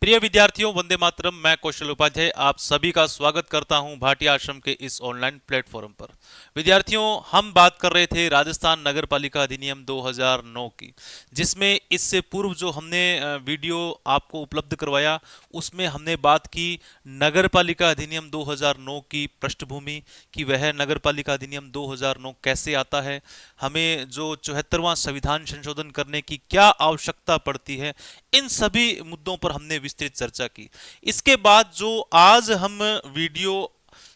प्रिय विद्यार्थियों, वंदे मातरम। मैं कौशल उपाध्याय आप सभी का स्वागत करता हूं भाटिया आश्रम के इस ऑनलाइन प्लेटफॉर्म पर। विद्यार्थियों, हम बात कर रहे थे राजस्थान नगर पालिका अधिनियम 2009 की, जिसमें इससे पूर्व जो हमने वीडियो आपको उपलब्ध करवाया उसमें हमने बात की नगर पालिका अधिनियम 2009 की पृष्ठभूमि, कि वह नगर पालिका अधिनियम 2009 कैसे आता है, हमें जो 74वां संविधान संशोधन करने की क्या आवश्यकता पड़ती है। इन सभी मुद्दों पर हमने विस्तृत चर्चा की। इसके बाद जो आज हम वीडियो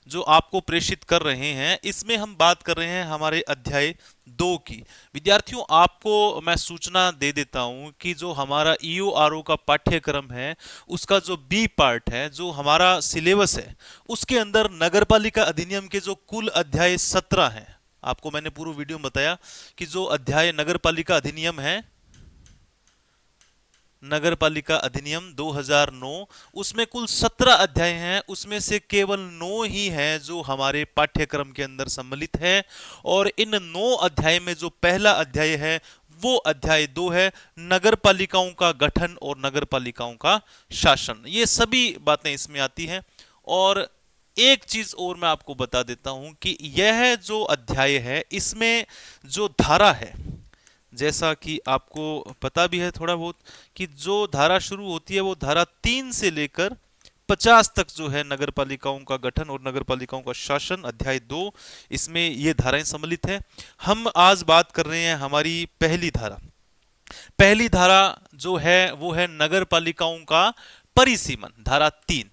जो आपको प्रेषित कर रहे हैं, इसमें हम बात कर रहे हैं हमारे अध्याय 2 की। विद्यार्थियों, आपको मैं सूचना दे देता हूं कि जो हमारा ईओआरओ का पाठ्यक्रम है, उसका जो बी पार्ट है, जो हमारा सिलेबस है, उसके अंदर नगरपालिका अधिनियम के जो कुल अध्याय 17 हैं। आपको मैंने पूर्व वीडियो में बताया कि जो अध्याय नगरपालिका अधिनियम है, नगर पालिका अधिनियम 2009, उसमें कुल 17 अध्याय हैं। उसमें से केवल 9 ही हैं जो हमारे पाठ्यक्रम के अंदर सम्मिलित है। और इन 9 अध्याय में जो पहला अध्याय है वो अध्याय 2 है, नगर पालिकाओं का गठन और नगर पालिकाओं का शासन। ये सभी बातें इसमें आती हैं। और एक चीज और मैं आपको बता देता हूं कि यह जो अध्याय है, इसमें जो धारा है, जैसा कि आपको पता भी है थोड़ा बहुत, कि जो धारा शुरू होती है वो धारा 3 से लेकर 50 तक जो है नगर पालिकाओं का गठन और नगर पालिकाओं का शासन, अध्याय 2, इसमें ये धाराएं सम्मिलित है। हम आज बात कर रहे हैं हमारी पहली धारा। पहली धारा जो है वो है नगर पालिकाओं का परिसीमन, धारा 3।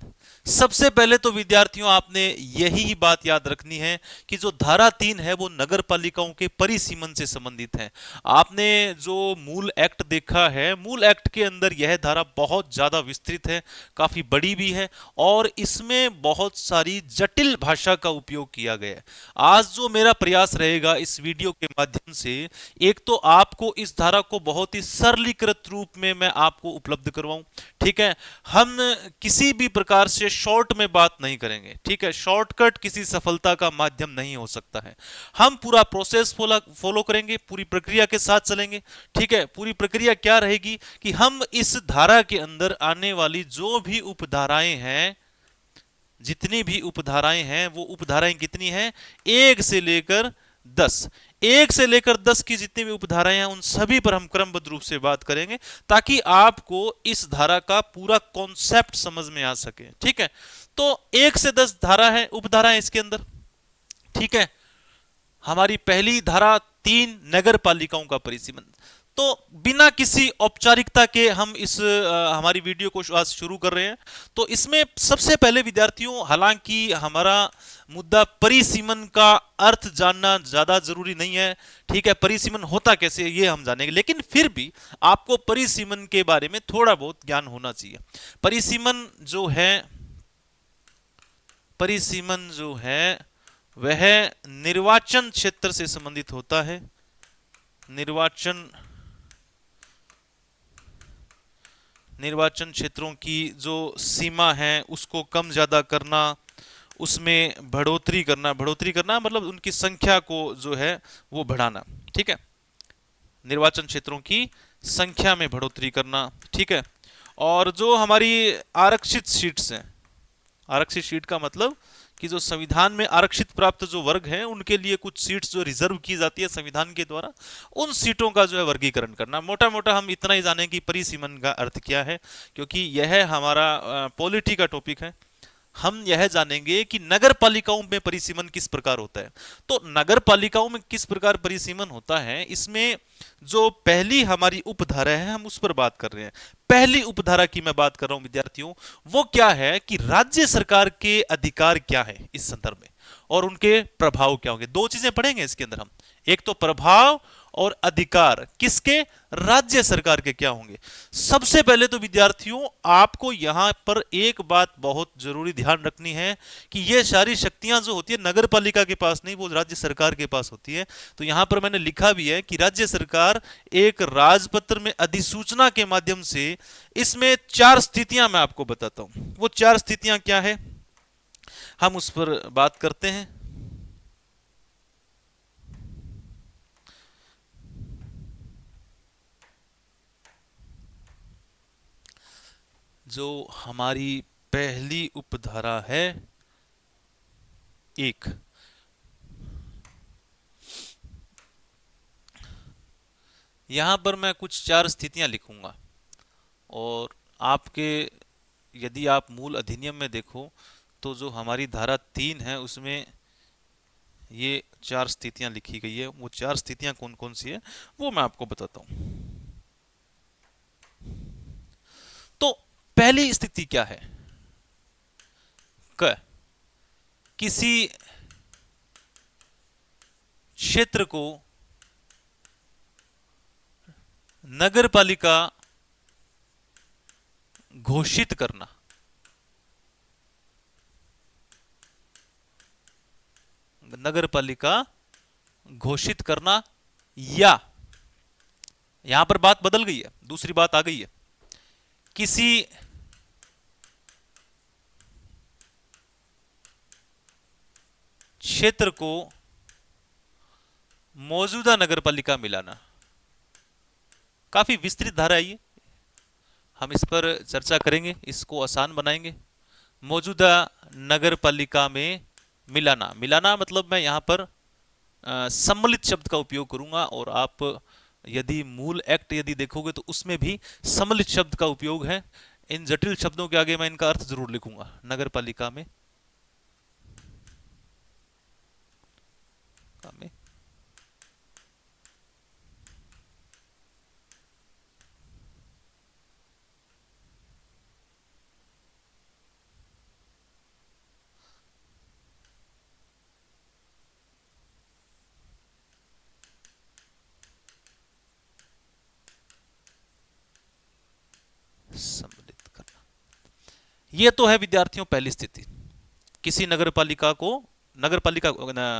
सबसे पहले तो विद्यार्थियों, आपने यही बात याद रखनी है कि जो धारा 3 है वो नगर पालिकाओं के परिसीमन से संबंधित है। आपने जो मूल एक्ट देखा है, मूल एक्ट के अंदर यह धारा बहुत ज्यादा विस्तृत है, काफी बड़ी भी है, और इसमें बहुत सारी जटिल भाषा का उपयोग किया गया है। आज जो मेरा प्रयास रहेगा इस वीडियो के माध्यम से, एक तो आपको इस धारा को बहुत ही सरलीकृत रूप में मैं आपको उपलब्ध करवाऊं। ठीक है, हम किसी भी प्रकार से शॉर्ट में बात नहीं करेंगे। ठीक है, शॉर्टकट किसी सफलता का माध्यम नहीं हो सकता है। हम पूरा प्रोसेस फॉलो करेंगे, पूरी प्रक्रिया के साथ चलेंगे। ठीक है, पूरी प्रक्रिया क्या रहेगी कि हम इस धारा के अंदर आने वाली जो भी उपधाराएं हैं, जितनी भी उपधाराएं हैं, वो उपधाराएं कितनी हैं, 1 से लेकर 10। 1 से लेकर 10 की जितनी भी उपधाराएं हैं, उन सभी पर हम क्रमबद्ध रूप से बात करेंगे, ताकि आपको इस धारा का पूरा कॉन्सेप्ट समझ में आ सके। ठीक है, तो 1 से 10 धारा है, उपधाराएं इसके अंदर। ठीक है, हमारी पहली धारा 3, नगर पालिकाओं का परिसीमन। तो बिना किसी औपचारिकता के हम इस हमारी वीडियो को आज शुरू कर रहे हैं। तो इसमें सबसे पहले विद्यार्थियों, हालांकि हमारा मुद्दा परिसीमन का अर्थ जानना ज्यादा जरूरी नहीं है। ठीक है, परिसीमन होता कैसे ये हम जानेंगे, लेकिन फिर भी आपको परिसीमन के बारे में थोड़ा बहुत ज्ञान होना चाहिए। परिसीमन जो है, परिसीमन जो है वह निर्वाचन क्षेत्र से संबंधित होता है। निर्वाचन निर्वाचन क्षेत्रों की जो सीमा है उसको कम ज्यादा करना, उसमें बढ़ोतरी करना मतलब उनकी संख्या को जो है वो बढ़ाना। ठीक है, निर्वाचन क्षेत्रों की संख्या में बढ़ोतरी करना। ठीक है, और जो हमारी आरक्षित सीट्स हैं, आरक्षित सीट का मतलब कि जो संविधान में आरक्षित प्राप्त जो वर्ग हैं, उनके लिए कुछ सीट्स जो रिजर्व की जाती है संविधान के द्वारा, उन सीटों का जो है वर्गीकरण करना। मोटा मोटा हम इतना ही जानें कि परिसीमन का अर्थ क्या है, क्योंकि यह हमारा पॉलिटी का टॉपिक है। हम यह जानेंगे कि नगर पालिकाओं में परिसीमन किस प्रकार होता है। तो नगर पालिकाओं में किस प्रकार परिसीमन होता है, इसमें जो पहली हमारी उपधारा है हम उस पर बात कर रहे हैं। पहली उपधारा की मैं बात कर रहा हूं विद्यार्थियों, वो क्या है कि राज्य सरकार के अधिकार क्या है इस संदर्भ में, और उनके प्रभाव क्या होंगे। दो चीजें पढ़ेंगे इसके अंदर हम, एक तो प्रभाव और अधिकार किसके, राज्य सरकार के क्या होंगे। सबसे पहले तो विद्यार्थियों, आपको यहां पर एक बात बहुत जरूरी ध्यान रखनी है कि ये सारी शक्तियां जो होती है नगर पालिका के पास नहीं, वो राज्य सरकार के पास होती है। तो यहां पर मैंने लिखा भी है कि राज्य सरकार एक राजपत्र में अधिसूचना के माध्यम से, इसमें 4 स्थितियां मैं आपको बताता हूं। वो 4 स्थितियां क्या है हम उस पर बात करते हैं। जो हमारी पहली उपधारा है एक, यहां पर मैं कुछ चार स्थितियां लिखूंगा, और आपके, यदि आप मूल अधिनियम में देखो तो जो हमारी धारा 3 है उसमें ये चार स्थितियां लिखी गई है। वो चार स्थितियां कौन कौन सी है वो मैं आपको बताता हूं। तो पहली स्थिति क्या है? क, किसी क्षेत्र को नगर पालिका घोषित करना। नगर पालिका घोषित करना, या यहां पर बात बदल गई है, दूसरी बात आ गई है, किसी क्षेत्र को मौजूदा नगर पालिका मिलाना। काफी विस्तृत धारा है ये, हम इस पर चर्चा करेंगे, इसको आसान बनाएंगे। मौजूदा नगर पालिका में मिलाना, मिलाना मतलब मैं यहां पर सम्मिलित शब्द का उपयोग करूंगा, और आप यदि मूल एक्ट यदि देखोगे तो उसमें भी सम्मिलित शब्द का उपयोग है। इन जटिल शब्दों के आगे मैं इनका अर्थ जरूर लिखूंगा। नगर पालिका में सम्मिलित करना, यह तो है विद्यार्थियों पहली स्थिति। किसी नगर पालिका को, नगर पालिका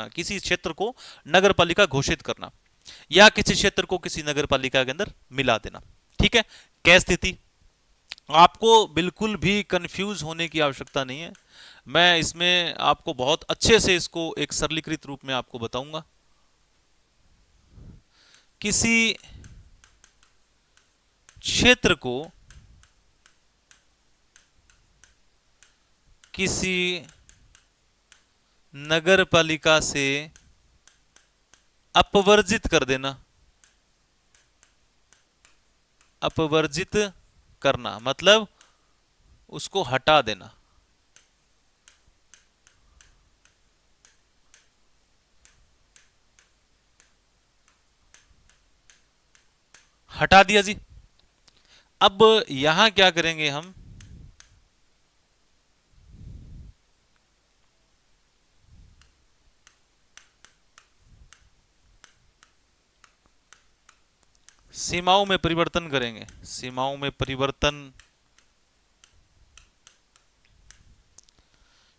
किसी क्षेत्र को नगर पालिका घोषित करना, या किसी क्षेत्र को किसी नगर पालिका के अंदर मिला देना। ठीक है, क्या स्थिति? आपको बिल्कुल भी कंफ्यूज होने की आवश्यकता नहीं है, मैं इसमें आपको बहुत अच्छे से इसको एक सरलीकृत रूप में आपको बताऊंगा। किसी क्षेत्र को किसी नगर पालिका से अपवर्जित कर देना। अपवर्जित करना मतलब उसको हटा देना। हटा दिया जी। अब यहां क्या करेंगे हम, सीमाओं में परिवर्तन करेंगे। सीमाओं में परिवर्तन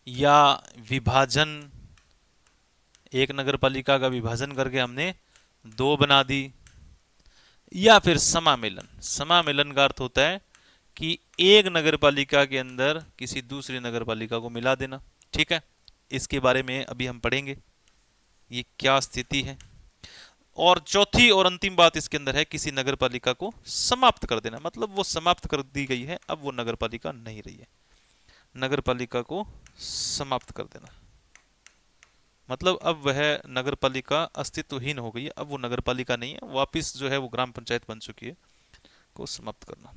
या विभाजन, एक नगर पालिका का विभाजन करके हमने दो बना दी, या फिर समामेलन। समामेलन का अर्थ होता है कि एक नगर पालिका के अंदर किसी दूसरी नगर पालिका को मिला देना। ठीक है, इसके बारे में अभी हम पढ़ेंगे ये क्या स्थिति है। और चौथी और अंतिम बात इसके अंदर है, किसी नगर पालिका को समाप्त कर देना, मतलब वो समाप्त कर दी गई है, अब वो नगर पालिका नहीं रही है। नगर पालिका को समाप्त कर देना मतलब अब वह नगर पालिका अस्तित्वहीन हो गई है, अब वो नगर पालिका नहीं है, वापिस जो है वो ग्राम पंचायत बन चुकी है, को समाप्त करना।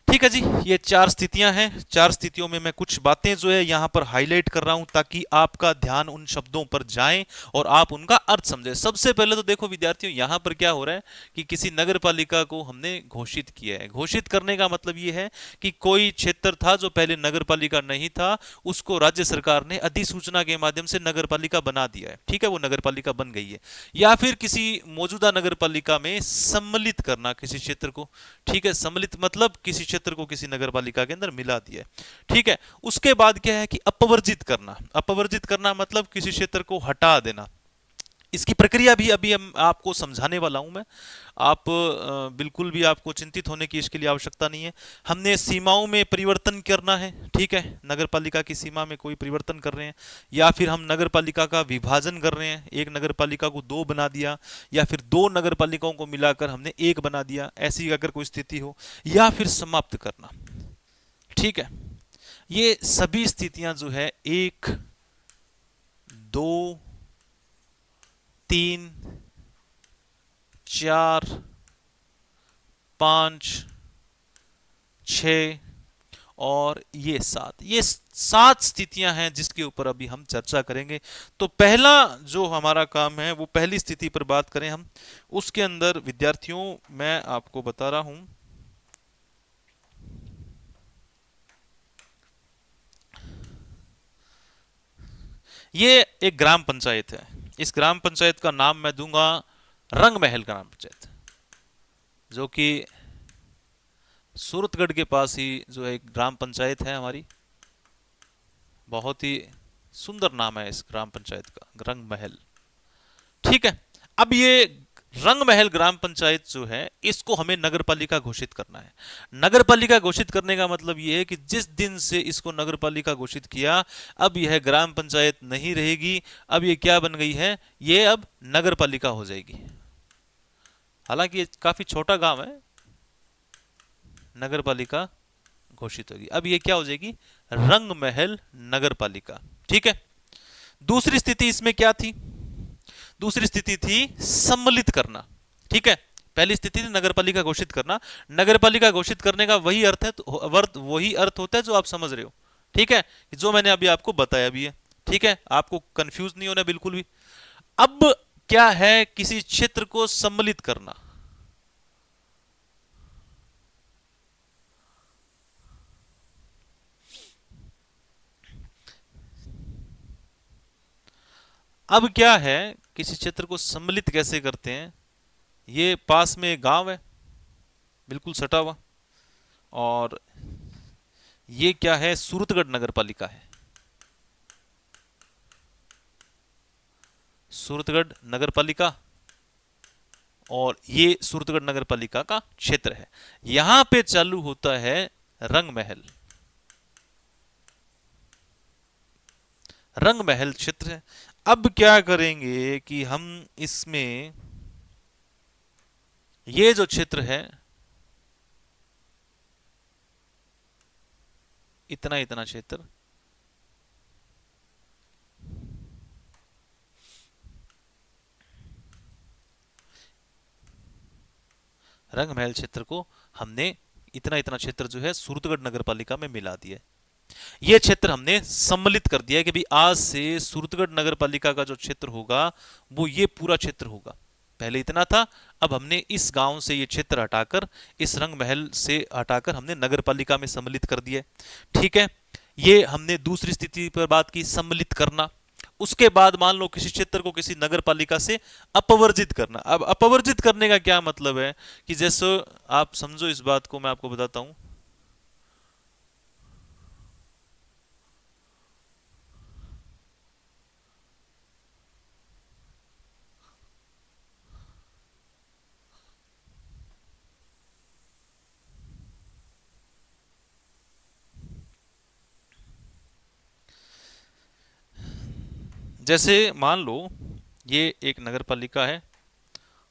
ठीक है जी, ये चार स्थितियां हैं। चार स्थितियों में मैं कुछ बातें जो है यहां पर हाईलाइट कर रहा हूं ताकि आपका ध्यान उन शब्दों पर जाए और आप उनका अर्थ समझे। सबसे पहले तो देखो विद्यार्थियों, यहां पर क्या हो रहा है कि किसी नगर पालिका को हमने घोषित किया है। घोषित करने का मतलब ये है कि कोई क्षेत्र था जो पहले नगर पालिका नहीं था, उसको राज्य सरकार ने अधिसूचना के माध्यम से नगर पालिका बना दिया है। ठीक है, वो नगर पालिका बन गई है। या फिर किसी मौजूदा नगर पालिका में सम्मिलित करना किसी क्षेत्र को। ठीक है, सम्मिलित मतलब किसी क्षेत्र को किसी नगर पालिका के अंदर मिला दिया है। ठीक है, उसके बाद क्या है कि अपवर्जित करना। अपवर्जित करना मतलब किसी क्षेत्र को हटा देना। इसकी प्रक्रिया भी अभी हम आपको समझाने वाला हूं मैं। आप बिल्कुल भी आपको चिंतित होने की इसके लिए आवश्यकता नहीं है। हमने सीमाओं में परिवर्तन करना है, ठीक है, नगर पालिका की सीमा में कोई परिवर्तन कर रहे हैं, या फिर हम नगर पालिका का विभाजन कर रहे हैं, एक नगर पालिका को दो बना दिया, या फिर दो नगर पालिकाओं को मिलाकर हमने एक बना दिया, ऐसी अगर कोई स्थिति हो, या फिर समाप्त करना, ठीक है। ये सभी स्थितियां जो है 1, 2, 3, 4, 5, 6 और ये 7, ये 7 स्थितियां हैं जिसके ऊपर अभी हम चर्चा करेंगे। तो पहला जो हमारा काम है वो पहली स्थिति पर बात करें हम। उसके अंदर विद्यार्थियों मैं आपको बता रहा हूं, ये एक ग्राम पंचायत है। इस ग्राम पंचायत का नाम मैं दूंगा रंग महल ग्राम पंचायत, जो कि सूरतगढ़ के पास ही जो है एक ग्राम पंचायत है हमारी। बहुत ही सुंदर नाम है इस ग्राम पंचायत का, रंग महल, ठीक है। अब ये रंग महल ग्राम पंचायत जो है इसको हमें नगर पालिका घोषित करना है। नगर पालिका घोषित करने का मतलब ये है कि जिस दिन से इसको नगर पालिका घोषित किया, अब यह ग्राम पंचायत नहीं रहेगी, अब ये क्या बन गई है, ये अब नगर पालिका हो जाएगी। हालांकि ये काफी छोटा गांव है, नगर पालिका घोषित होगी, अब ये क्या हो जाएगी, रंग महल नगर पालिका, ठीक है। दूसरी स्थिति इसमें क्या थी, दूसरी स्थिति थी सम्मिलित करना, ठीक है। पहली स्थिति थी नगर पालिका घोषित करना। नगर पालिका घोषित करने का वही अर्थ है, वही अर्थ होता है जो आप समझ रहे हो, ठीक है, जो मैंने अभी आपको बताया भी है, ठीक है, आपको कंफ्यूज नहीं होना बिल्कुल भी। अब क्या है, किसी क्षेत्र को सम्मिलित करना। अब क्या है, किसी क्षेत्र को सम्मिलित कैसे करते हैं, ये पास में एक गांव है बिल्कुल सटा हुआ, और ये क्या है, सूरतगढ़ नगर पालिका है, सूरतगढ़ नगर पालिका, और ये सूरतगढ़ नगर पालिका का क्षेत्र है। यहां पे चालू होता है रंग महल, रंग महल क्षेत्र है। अब क्या करेंगे कि हम इसमें ये जो क्षेत्र है, इतना इतना क्षेत्र, रंग महल क्षेत्र को हमने इतना इतना क्षेत्र जो है सूरतगढ़ नगर पालिका में मिला दिया। यह क्षेत्र हमने सम्मिलित कर दिया कि भाई आज से सूरतगढ़ नगर पालिका का जो क्षेत्र होगा वो ये पूरा क्षेत्र होगा। पहले इतना था, अब हमने इस गांव से ये क्षेत्र हटाकर, इस रंग महल से हटाकर हमने नगर पालिका में सम्मिलित कर दिया, ठीक है। ये हमने दूसरी स्थिति पर बात की, सम्मिलित करना। उसके बाद मान लो किसी क्षेत्र को किसी नगर पालिका से अपवर्जित करना। अब अपवर्जित करने का क्या मतलब है कि जैसे आप समझो, इस बात को मैं आपको बताता हूं। जैसे मान लो ये एक नगर पालिका है,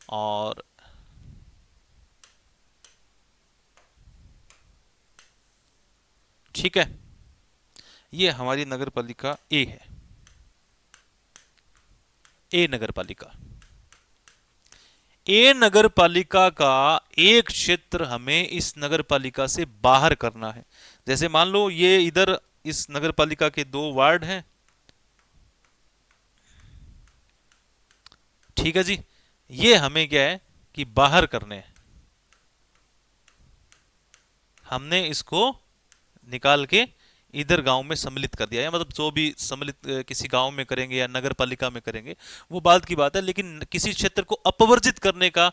और ठीक है, ये हमारी नगर पालिका ए है, ए नगर पालिका। ए नगर पालिका का एक क्षेत्र हमें इस नगर पालिका से बाहर करना है। जैसे मान लो ये इधर इस नगर पालिका के 2 वार्ड हैं, ठीक है जी, ये हमें क्या है कि बाहर करने हैं, हमने इसको निकाल के इधर गांव में सम्मिलित कर दिया, या मतलब जो भी सम्मिलित किसी गांव में करेंगे या नगर पालिका में करेंगे वो बात की बात है, लेकिन किसी क्षेत्र को अपवर्जित करने का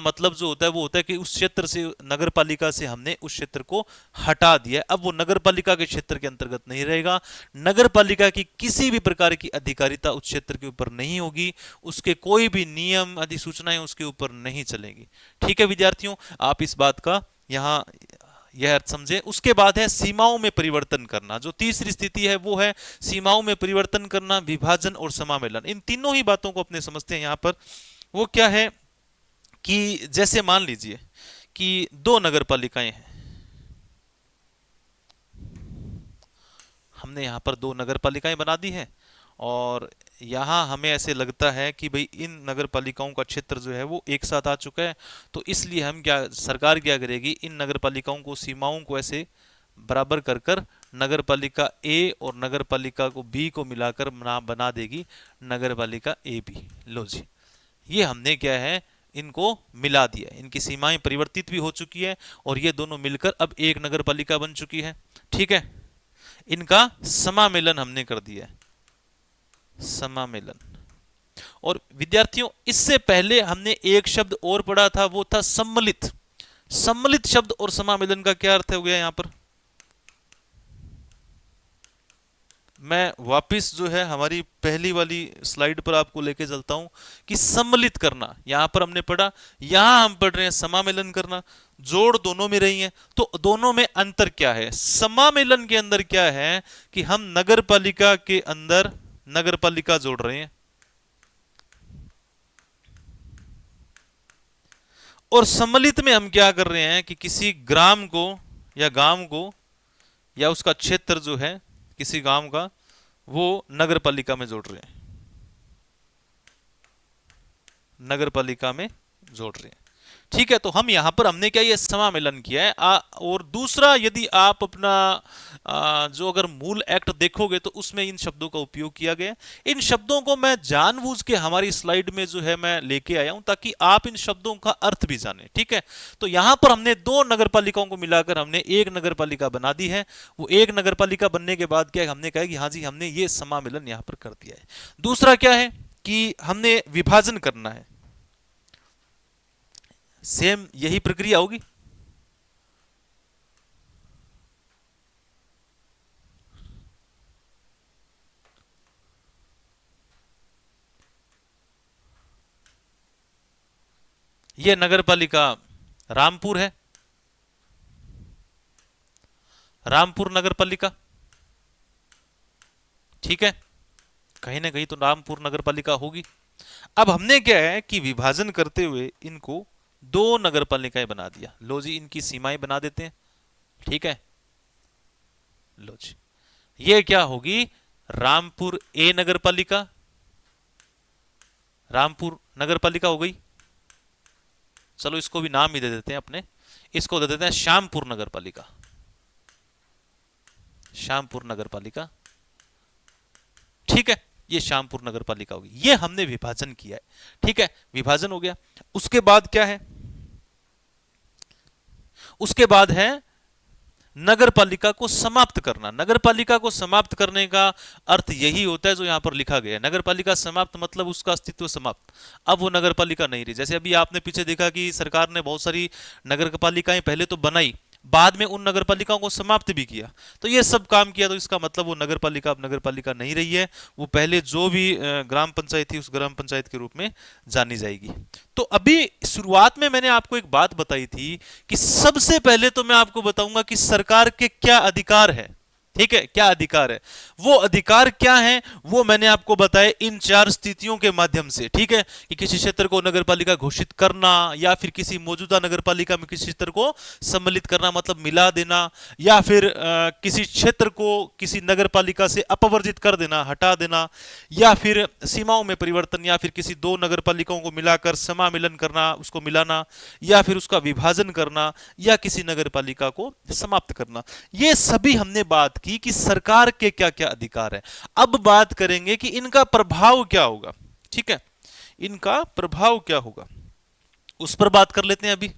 मतलब जो होता है वो होता है कि उस क्षेत्र से, नगर पालिका से हमने उस क्षेत्र को हटा दिया है, अब वो नगर पालिका के क्षेत्र के अंतर्गत नहीं रहेगा, नगर पालिका की किसी भी प्रकार की अधिकारिता उस क्षेत्र के ऊपर नहीं होगी, उसके कोई भी नियम अधिसूचनाएं उसके ऊपर नहीं चलेंगी। ठीक है विद्यार्थियों, आप इस बात का यहाँ यह अर्थ समझे। उसके बाद है सीमाओं में परिवर्तन करना, जो तीसरी स्थिति है वो है सीमाओं में परिवर्तन करना, विभाजन और समामेलन। इन तीनों ही बातों को अपने समझते हैं यहाँ पर। वो क्या है कि जैसे मान लीजिए कि दो नगर पालिकाएं हैं, हमने यहाँ पर दो नगर पालिकाएं बना दी हैं, और यहाँ हमें ऐसे लगता है कि भाई इन नगर पालिकाओं का क्षेत्र जो है वो एक साथ आ चुका है, तो इसलिए हम क्या, सरकार क्या करेगी, इन नगर पालिकाओं को, सीमाओं को ऐसे बराबर कर कर नगर पालिका ए और नगर पालिका को बी को मिलाकर बना देगी नगर पालिका ए बी। लो जी, ये हमने क्या है, इनको मिला दिया, इनकी सीमाएं परिवर्तित भी हो चुकी है और ये दोनों मिलकर अब एक नगर पालिका बन चुकी है। ठीक है, इनका समामेलन हमने कर दिया है, समामेलन। और विद्यार्थियों इससे पहले हमने एक शब्द और पढ़ा था, वो था सम्मिलित। सम्मिलित शब्द और समामेलन का क्या अर्थ हो गया यहां पर? मैं वापस जो है हमारी पहली वाली स्लाइड पर आपको लेके चलता हूं कि सम्मिलित करना यहां पर हमने पढ़ा, यहां हम पढ़ रहे हैं समामेलन करना। जोड़ दोनों में रही है, तो दोनों में अंतर क्या है? समामेलन के अंदर क्या है कि हम नगर पालिका के अंदर नगर पालिका जोड़ रहे हैं, और सम्मिलित में हम क्या कर रहे हैं कि किसी ग्राम को या गांव को या उसका क्षेत्र जो है किसी गांव का, वो नगर पालिका में जोड़ रहे हैं, नगर पालिका में जोड़ रहे हैं। ठीक है, तो हम यहां पर हमने क्या, ये समामेलन किया है। और दूसरा, यदि आप अपना जो अगर मूल एक्ट देखोगे तो उसमें इन शब्दों का उपयोग किया गया है। इन शब्दों को मैं जानबूझ के हमारी स्लाइड में जो है मैं लेके आया हूं ताकि आप इन शब्दों का अर्थ भी जाने। ठीक है, तो यहां पर हमने दो नगर पालिकाओं को मिलाकर हमने एक नगर पालिका बना दी है। वो एक नगर पालिका बनने के बाद क्या हमने कहा कि हाँ जी हमने ये समामेलन यहां पर कर दिया है। दूसरा क्या है कि हमने विभाजन करना है, सेम यही प्रक्रिया होगी। यह नगर पालिका रामपुर है, रामपुर नगर पालिका। ठीक है, कहीं ना कहीं तो रामपुर नगर पालिका होगी। अब हमने क्या है कि विभाजन करते हुए इनको दो नगर पालिकाएं बना दिया। लो जी, इनकी सीमाएं बना देते हैं। ठीक है, लो जी, ये क्या होगी, रामपुर ए नगर पालिका, रामपुर नगर पालिका हो गई। चलो इसको भी नाम ही दे देते हैं अपने, इसको दे देते हैं श्यामपुर नगर पालिका, श्यामपुर नगर पालिका। ठीक है, ये श्यामपुर नगर पालिका होगी। ये हमने विभाजन किया है। ठीक है, विभाजन हो गया। उसके बाद क्या है, उसके बाद है नगर पालिका को समाप्त करना। नगर पालिका को समाप्त करने का अर्थ यही होता है जो यहां पर लिखा गया है। नगर पालिका समाप्त मतलब उसका अस्तित्व समाप्त, अब वो नगर पालिका नहीं रही। जैसे अभी आपने पीछे देखा कि सरकार ने बहुत सारी नगर पालिकाएं पहले तो बनाई, बाद में उन नगर पालिकाओं को समाप्त भी किया, तो ये सब काम किया, तो इसका मतलब वो नगर पालिका अब नगर पालिका नहीं रही है। वो पहले जो भी ग्राम पंचायत थी उस ग्राम पंचायत के रूप में जानी जाएगी। तो अभी शुरुआत में मैंने आपको एक बात बताई थी कि सबसे पहले तो मैं आपको बताऊंगा कि सरकार के क्या अधिकार है। ठीक है, क्या अधिकार है, वो अधिकार क्या है वो मैंने आपको बताया इन चार स्थितियों के माध्यम से। ठीक है, कि किसी क्षेत्र को नगरपालिका घोषित करना, या फिर किसी मौजूदा नगरपालिका में किसी क्षेत्र को सम्मिलित करना मतलब मिला देना, या फिर किसी क्षेत्र को किसी नगरपालिका से अपवर्जित कर देना, हटा देना, या फिर सीमाओं में परिवर्तन, या फिर किसी दो नगरपालिकाओं को मिलाकर समामिलन करना, उसको मिलाना, या फिर उसका विभाजन करना, या किसी नगरपालिका को समाप्त करना। ये सभी हमने बात कि सरकार के क्या क्या अधिकार है। अब बात करेंगे कि इनका प्रभाव क्या होगा। ठीक है, इनका प्रभाव क्या होगा उस पर बात कर लेते हैं अभी।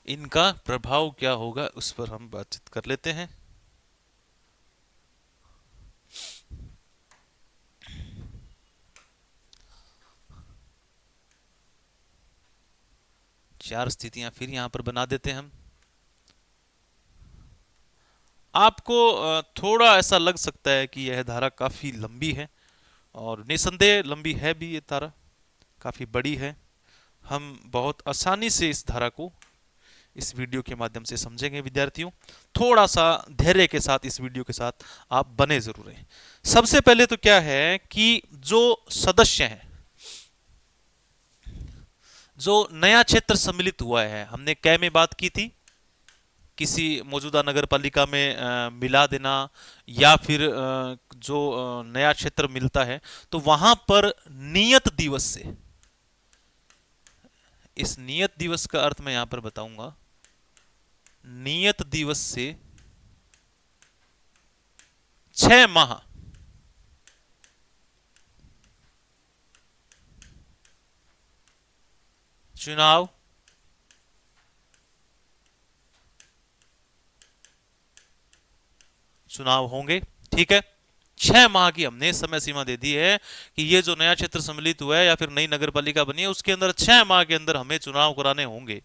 इनका प्रभाव क्या होगा उस पर हम बातचीत कर लेते हैं। चार स्थितियां फिर यहां पर बना देते हैं हम। आपको थोड़ा ऐसा लग सकता है कि यह धारा काफी लंबी है, और निसंदेह लंबी है भी, ये धारा काफी बड़ी है। हम बहुत आसानी से इस धारा को इस वीडियो के माध्यम से समझेंगे विद्यार्थियों। थोड़ा सा धैर्य के साथ इस वीडियो के साथ आप बने जरूर रहें। सबसे पहले तो क्या है कि जो सदस्य हैं, जो नया क्षेत्र सम्मिलित हुआ है, हमने कै में बात की थी, किसी मौजूदा नगर पालिका में मिला देना, या फिर जो नया क्षेत्र मिलता है तो वहां पर नियत दिवस से, इस नियत दिवस का अर्थ मैं यहां पर बताऊंगा, नियत दिवस से 6 माह चुनाव चुनाव होंगे। ठीक है, 6 माह की हमने समय सीमा दे दी है कि ये जो नया क्षेत्र सम्मिलित हुआ है या फिर नई नगर पालिका बनी है उसके अंदर 6 माह के अंदर हमें चुनाव कराने होंगे।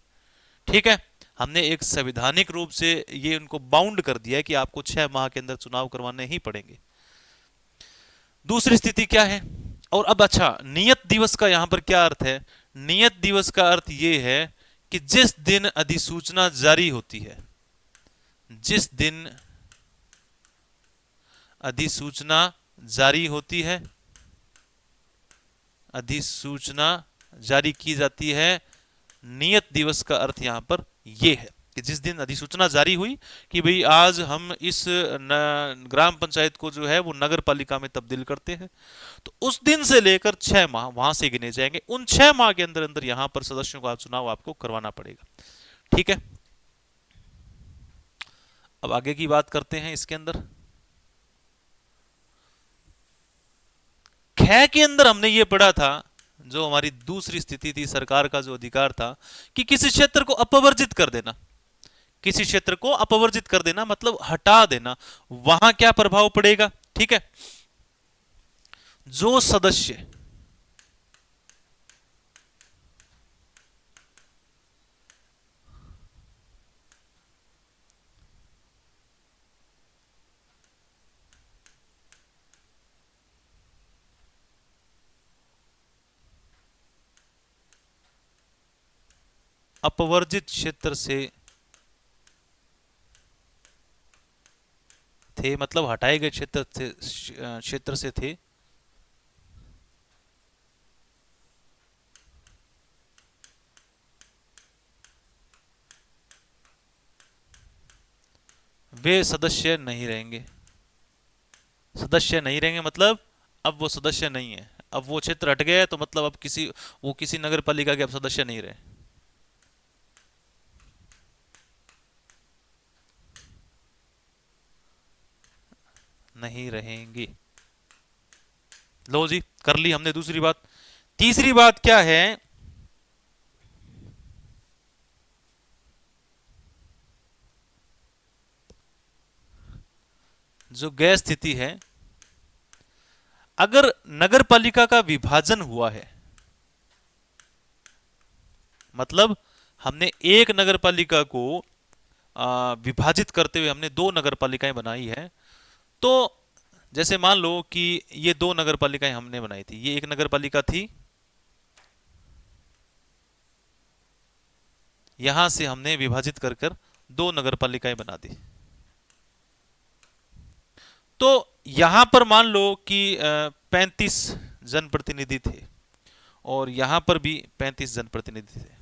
ठीक है, हमने एक संवैधानिक रूप से ये उनको बाउंड कर दिया है कि आपको 6 माह के अंदर चुनाव करवाने ही पड़ेंगे। दूसरी स्थिति क्या है, और अब अच्छा, नियत दिवस का यहां पर क्या अर्थ है? नियत दिवस का अर्थ ये है कि जिस दिन अधिसूचना जारी होती है, जिस दिन अधिसूचना जारी होती है, अधिसूचना जारी की जाती है, नियत दिवस का अर्थ यहां पर यह है कि जिस दिन अधिसूचना जारी हुई कि भाई आज हम इस ग्राम पंचायत को जो है वो नगर पालिका में तब्दील करते हैं, तो उस दिन से लेकर 6 माह वहां से गिने जाएंगे। उन 6 माह के अंदर अंदर यहां पर सदस्यों का चुनाव आपको करवाना पड़ेगा। ठीक है, अब आगे की बात करते हैं इसके अंदर। ख के अंदर हमने ये पढ़ा था, जो हमारी दूसरी स्थिति थी, सरकार का जो अधिकार था कि किसी क्षेत्र को अपवर्जित कर देना, किसी क्षेत्र को अपवर्जित कर देना मतलब हटा देना, वहां क्या प्रभाव पड़ेगा? ठीक है, जो सदस्य अपवर्जित क्षेत्र से थे, मतलब हटाए गए क्षेत्र से थे, वे सदस्य नहीं रहेंगे। सदस्य नहीं रहेंगे मतलब अब वो सदस्य नहीं है, अब वो क्षेत्र हट गया है, तो मतलब अब वो किसी नगर पालिका के अब सदस्य नहीं रहे, नहीं रहेंगे। लो जी, कर ली हमने दूसरी बात। तीसरी बात क्या है, जो गैर स्थिति है, अगर नगर पालिका का विभाजन हुआ है, मतलब हमने एक नगर पालिका को विभाजित करते हुए हमने दो नगर पालिकाएं बनाई है, तो जैसे मान लो कि ये दो नगर पालिकाएं हमने बनाई थी, ये एक नगर पालिका थी, यहां से हमने विभाजित कर कर दो नगर पालिकाएं बना दी। तो यहां पर मान लो कि 35 जनप्रतिनिधि थे, और यहां पर भी 35 जनप्रतिनिधि थे।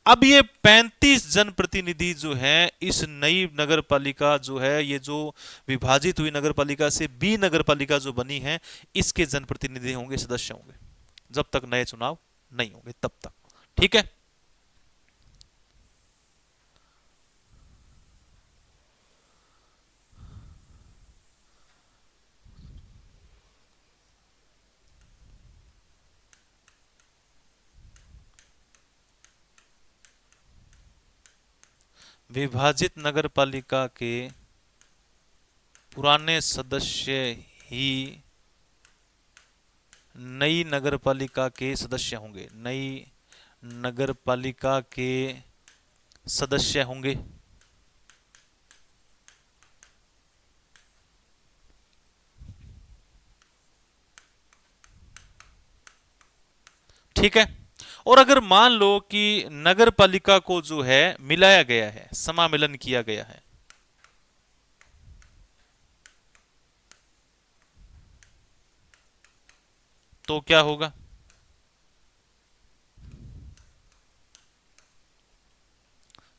अब ये 35 जनप्रतिनिधि जो हैं, इस नई नगर पालिका जो है, ये जो विभाजित हुई नगर पालिका से बी नगर पालिका जो बनी है, इसके जनप्रतिनिधि होंगे, सदस्य होंगे, जब तक नए चुनाव नहीं होंगे तब तक। ठीक है, विभाजित नगर पालिका के पुराने सदस्य ही नई नगर पालिका के सदस्य होंगे, नई नगर पालिका के सदस्य होंगे। ठीक है। और अगर मान लो कि नगर पालिका को जो है मिलाया गया है, समामिलन किया गया है, तो क्या होगा?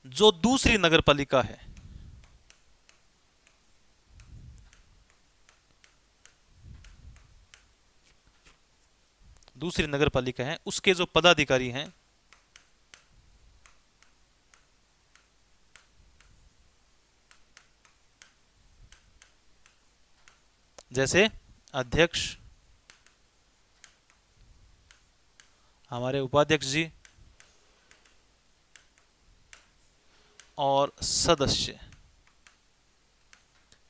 जो दूसरी नगर पालिका है, दूसरी नगर पालिका है, उसके जो पदाधिकारी हैं, जैसे अध्यक्ष, हमारे उपाध्यक्ष जी और सदस्य,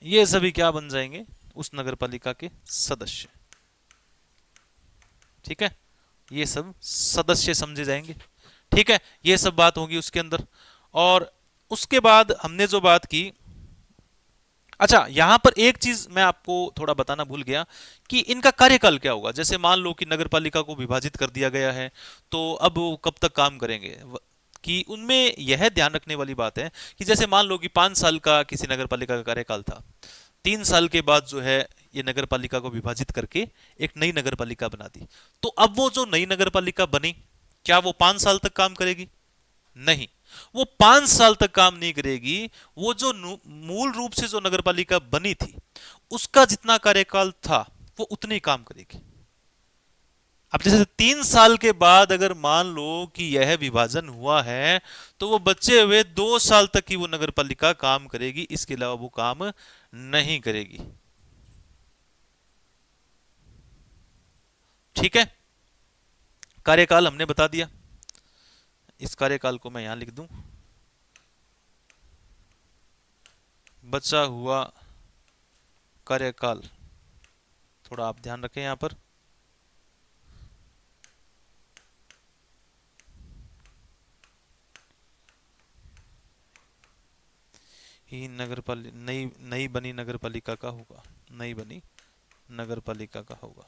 ये सभी क्या बन जाएंगे? उस नगर पालिका के सदस्य। ठीक है, ये सब सदस्य समझे जाएंगे। ठीक है, ये सब बात होगी उसके अंदर। और उसके बाद हमने जो बात की, अच्छा यहां पर एक चीज मैं आपको थोड़ा बताना भूल गया कि इनका कार्यकाल क्या होगा। जैसे मान लो कि नगर पालिका को विभाजित कर दिया गया है, तो अब वो कब तक काम करेंगे? कि उनमें यह ध्यान रखने वाली बात है कि जैसे मान लो कि 5 साल का किसी नगर पालिका का कार्यकाल था, 3 साल के बाद जो है ये नगर पालिका को विभाजित करके एक नई नगर पालिका बना दी। तो अब वो जो नई नगर पालिका बनी, क्या वो 5 साल तक काम करेगी? नहीं, वो 5 साल तक काम नहीं करेगी। वो जो मूल रूप से जो नगर पालिका बनी थी उसका जितना कार्यकाल था वो उतने ही काम करेगी। अब जैसे 3 साल के बाद अगर मान लो कि यह विभाजन हुआ है, तो वो बचे हुए 2 साल तक ही वो नगर पालिका काम करेगी, इसके अलावा वो काम नहीं करेगी। ठीक है, कार्यकाल हमने बता दिया। इस कार्यकाल को मैं यहां लिख दूं, बचा हुआ कार्यकाल। थोड़ा आप ध्यान रखें यहां पर। ही नई नई बनी नगर पालिका का होगा, नई बनी नगर पालिका का होगा।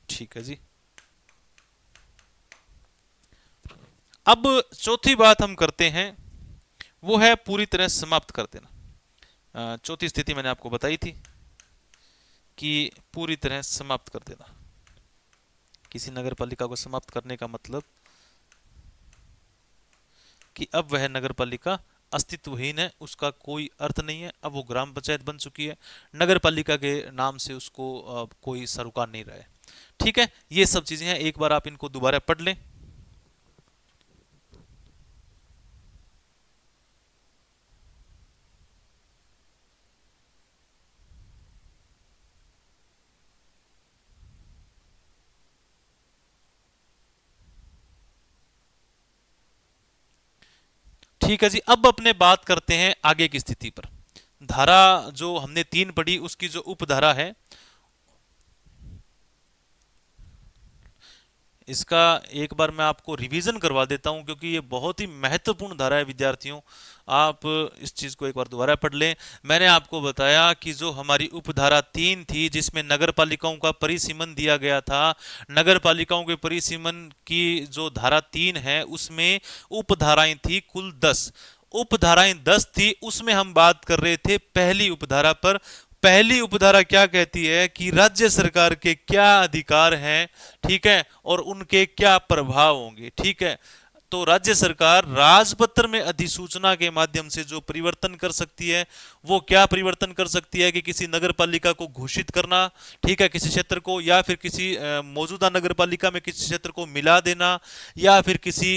ठीक है जी। अब चौथी बात हम करते हैं, वो है पूरी तरह समाप्त कर देना। चौथी स्थिति मैंने आपको बताई थी कि पूरी तरह समाप्त कर देना। किसी नगर पालिका को समाप्त करने का मतलब कि अब वह नगर पालिका अस्तित्वहीन है, उसका कोई अर्थ नहीं है, अब वो ग्राम पंचायत बन चुकी है, नगर पालिका के नाम से उसको कोई सरोकार नहीं रहा है। ठीक है, ये सब चीजें हैं, एक बार आप इनको दोबारा पढ़ लें। ठीक है जी, अब अपने बात करते हैं आगे की स्थिति पर। धारा जो हमने 3 पढ़ी, उसकी जो उपधारा है, इसका एक बार मैं आपको रिवीजन करवा देता हूं, क्योंकि ये बहुत ही महत्वपूर्ण धारा है विद्यार्थियों। आप इस चीज को एक बार दोबारा पढ़ लें। मैंने आपको बताया कि जो हमारी उपधारा 3 थी, जिसमें नगर पालिकाओं का परिसीमन दिया गया था, नगर पालिकाओं के परिसीमन की जो धारा 3 है उसमें उपधाराएं थी कुल 10। उपधाराएं 10 थी, उसमें हम बात कर रहे थे पहली उपधारा पर। पहली उपधारा क्या कहती है कि राज्य सरकार के क्या अधिकार हैं, ठीक है, और उनके क्या प्रभाव होंगे। ठीक है, तो राज्य सरकार राजपत्र में अधिसूचना के माध्यम से जो परिवर्तन कर सकती है, वो क्या परिवर्तन कर सकती है कि किसी नगर पालिका को घोषित करना, ठीक है, किसी क्षेत्र को, या फिर किसी मौजूदा नगर पालिका में किसी क्षेत्र को मिला देना, या फिर किसी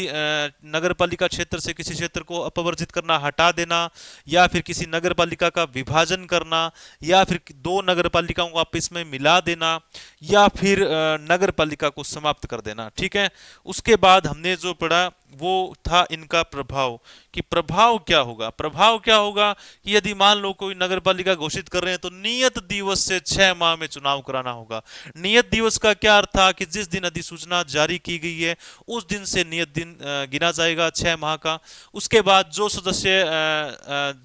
नगर पालिका क्षेत्र से किसी क्षेत्र को अपवर्जित करना, हटा देना, या फिर किसी नगर पालिका का विभाजन करना, या फिर दो नगर पालिकाओं को आपस में मिला देना, या फिर नगर पालिका को समाप्त कर देना। ठीक है, उसके बाद हमने जो पढ़ा वो था इनका प्रभाव, कि प्रभाव क्या होगा। प्रभाव क्या होगा कि यदि मान लो कोई नगर पालिका घोषित कर रहे हैं तो नियत दिवस से 6 माह में चुनाव कराना होगा। नियत दिवस का क्या अर्थ था कि जिस दिन अधिसूचना जारी की गई है उस दिन से नियत दिन गिना जाएगा 6 माह का। उसके बाद जो सदस्य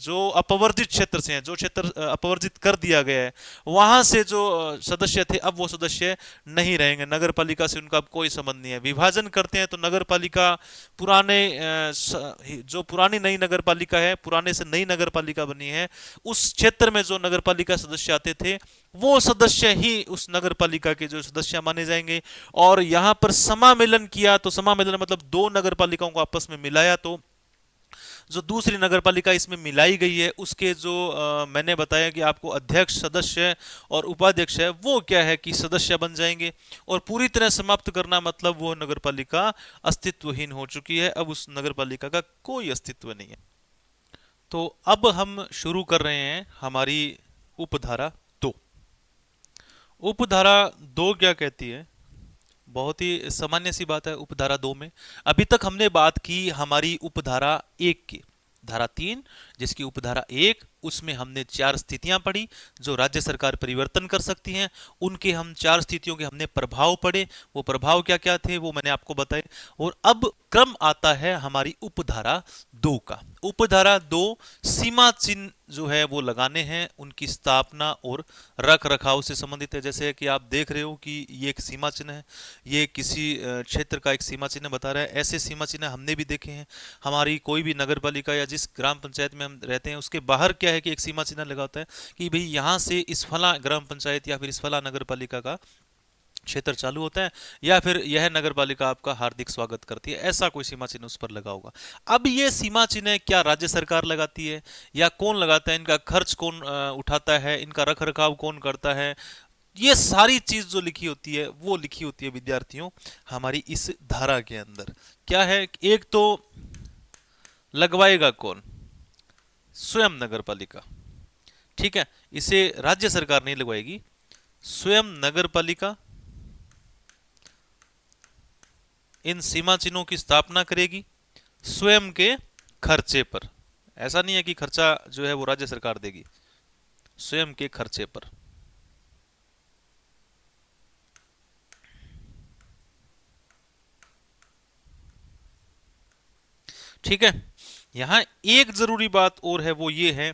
जो अपवर्जित क्षेत्र से हैं, जो क्षेत्र अपवर्जित कर दिया गया है, वहां से जो सदस्य थे अब वो सदस्य नहीं रहेंगे, नगर पालिका से उनका अब कोई संबंध नहीं है। विभाजन करते हैं तो नगर पालिका पुराने जो पुरानी नई नगर पालिका है, पुराने से नई नगर पालिका बनी है, उस क्षेत्र में जो नगर पालिका सदस्य आते थे वो सदस्य ही उस नगर पालिका के जो सदस्य माने जाएंगे। और यहां पर समामेलन किया तो समामेलन मतलब दो नगर पालिकाओं को आपस में मिलाया, तो जो दूसरी नगर पालिका इसमें मिलाई गई है उसके जो मैंने बताया कि आपको अध्यक्ष, सदस्य और उपाध्यक्ष है, वो क्या है कि सदस्य बन जाएंगे। और पूरी तरह समाप्त करना मतलब वो नगर पालिका अस्तित्वहीन हो चुकी है, अब उस नगर पालिका का कोई अस्तित्व नहीं है। तो अब हम शुरू कर रहे हैं हमारी उपधारा 2। उपधारा 2 क्या कहती है? बहुत ही सामान्य सी बात है उपधारा 2 में। अभी तक हमने बात की हमारी उपधारा 1 की। धारा 3 जिसकी उपधारा 1, उसमें हमने 4 स्थितियां पढ़ी जो राज्य सरकार परिवर्तन कर सकती हैं। उनके हम 4 स्थितियों के हमने प्रभाव पढ़े, वो प्रभाव क्या क्या थे वो मैंने आपको बताए। और अब क्रम आता है हमारी उपधारा 2 का। उपधारा 2 सीमा चिन्ह जो है वो लगाने हैं, उनकी स्थापना और रख रखाव से संबंधित है। जैसे कि आप देख रहे हो कि ये एक सीमा चिन्ह है, ये किसी क्षेत्र का एक सीमा चिन्ह बता रहा है। ऐसे सीमा चिन्ह हमने भी देखे हैं। हमारी कोई भी नगर पालिका या जिस ग्राम पंचायत में हम रहते हैं उसके बाहर क्या है कि एक सीमा चिन्ह लगा होता है कि भाई यहाँ से इस फला ग्राम पंचायत या फिर इस फला नगर पालिका का क्षेत्र चालू होता है, या फिर यह नगर पालिका आपका हार्दिक स्वागत करती है, ऐसा कोई सीमा चिन्ह उस पर लगा होगा। अब ये सीमा चिन्ह क्या राज्य सरकार लगाती है या कौन लगाता है? इनका खर्च कौन उठाता है? इनका रख रखाव कौन करता है? ये सारी चीज जो लिखी होती है वो लिखी होती है विद्यार्थियों हमारी इस धारा के अंदर। क्या है? एक तो लगवाएगा कौन? स्वयं नगर पालिका। ठीक है, इसे राज्य सरकार नहीं लगवाएगी, स्वयं नगर पालिका इन सीमा चिन्हों की स्थापना करेगी स्वयं के खर्चे पर। ऐसा नहीं है कि खर्चा जो है वो राज्य सरकार देगी, स्वयं के खर्चे पर। ठीक है, यहां एक जरूरी बात और है, वो ये है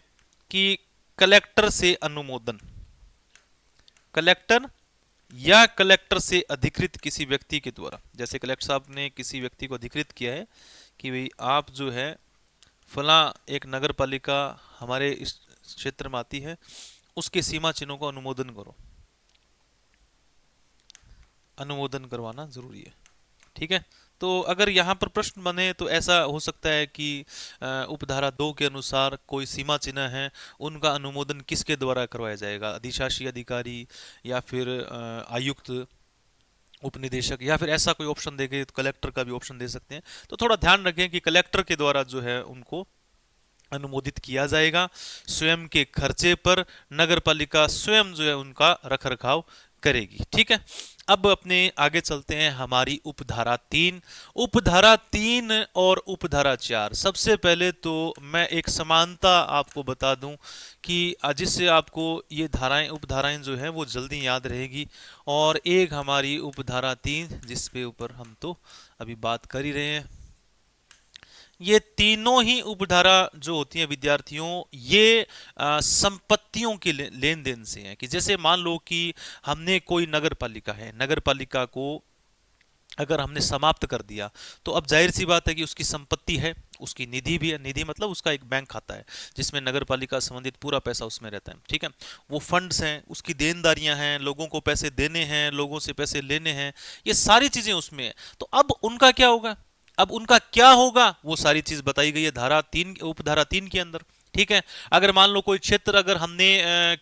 कि कलेक्टर से अनुमोदन, कलेक्टर या कलेक्टर से अधिकृत किसी व्यक्ति के द्वारा। जैसे कलेक्टर साहब ने किसी व्यक्ति को अधिकृत किया है कि भाई आप जो है फला एक नगर पालिका हमारे इस क्षेत्र में आती है, उसके सीमा चिन्हों को अनुमोदन करो। अनुमोदन करवाना जरूरी है। ठीक है, तो अगर यहाँ पर प्रश्न बने तो ऐसा हो सकता है कि उपधारा 2 के अनुसार कोई सीमा चिन्ह है, उनका अनुमोदन किसके द्वारा करवाया जाएगा? अधिशासी अधिकारी या फिर आयुक्त, उपनिदेशक, या फिर ऐसा कोई ऑप्शन देंगे तो कलेक्टर का भी ऑप्शन दे सकते हैं। तो थोड़ा ध्यान रखें कि कलेक्टर के द्वारा जो है उनको अनुमोदित किया जाएगा स्वयं के खर्चे पर। नगर पालिका स्वयं जो है उनका रख रखाव करेगी। ठीक है, अब अपने आगे चलते हैं हमारी उपधारा 3। उपधारा 3 और उपधारा 4, सबसे पहले तो मैं एक समानता आपको बता दूं कि जिससे आपको ये धाराएं उपधाराएं जो हैं वो जल्दी याद रहेगी। और एक हमारी उपधारा 3 जिस पे ऊपर हम तो अभी बात कर ही रहे हैं, ये तीनों ही उपधारा जो होती हैं विद्यार्थियों, ये संपत्तियों के लेन देन से हैं। कि जैसे मान लो कि हमने कोई नगर पालिका है, नगर पालिका को अगर हमने समाप्त कर दिया तो अब जाहिर सी बात है कि उसकी संपत्ति है, उसकी निधि भी है। निधि मतलब उसका एक बैंक खाता है जिसमें नगर पालिका संबंधित पूरा पैसा उसमें रहता है। ठीक है, वो फंड्स हैं, उसकी देनदारियां हैं, लोगों को पैसे देने हैं, लोगों से पैसे लेने हैं, ये सारी चीजें उसमें है। तो अब उनका क्या होगा? अब उनका क्या होगा वो सारी चीज बताई गई है धारा 3, उपधारा 3 के अंदर। ठीक है, अगर मान लो कोई क्षेत्र अगर हमने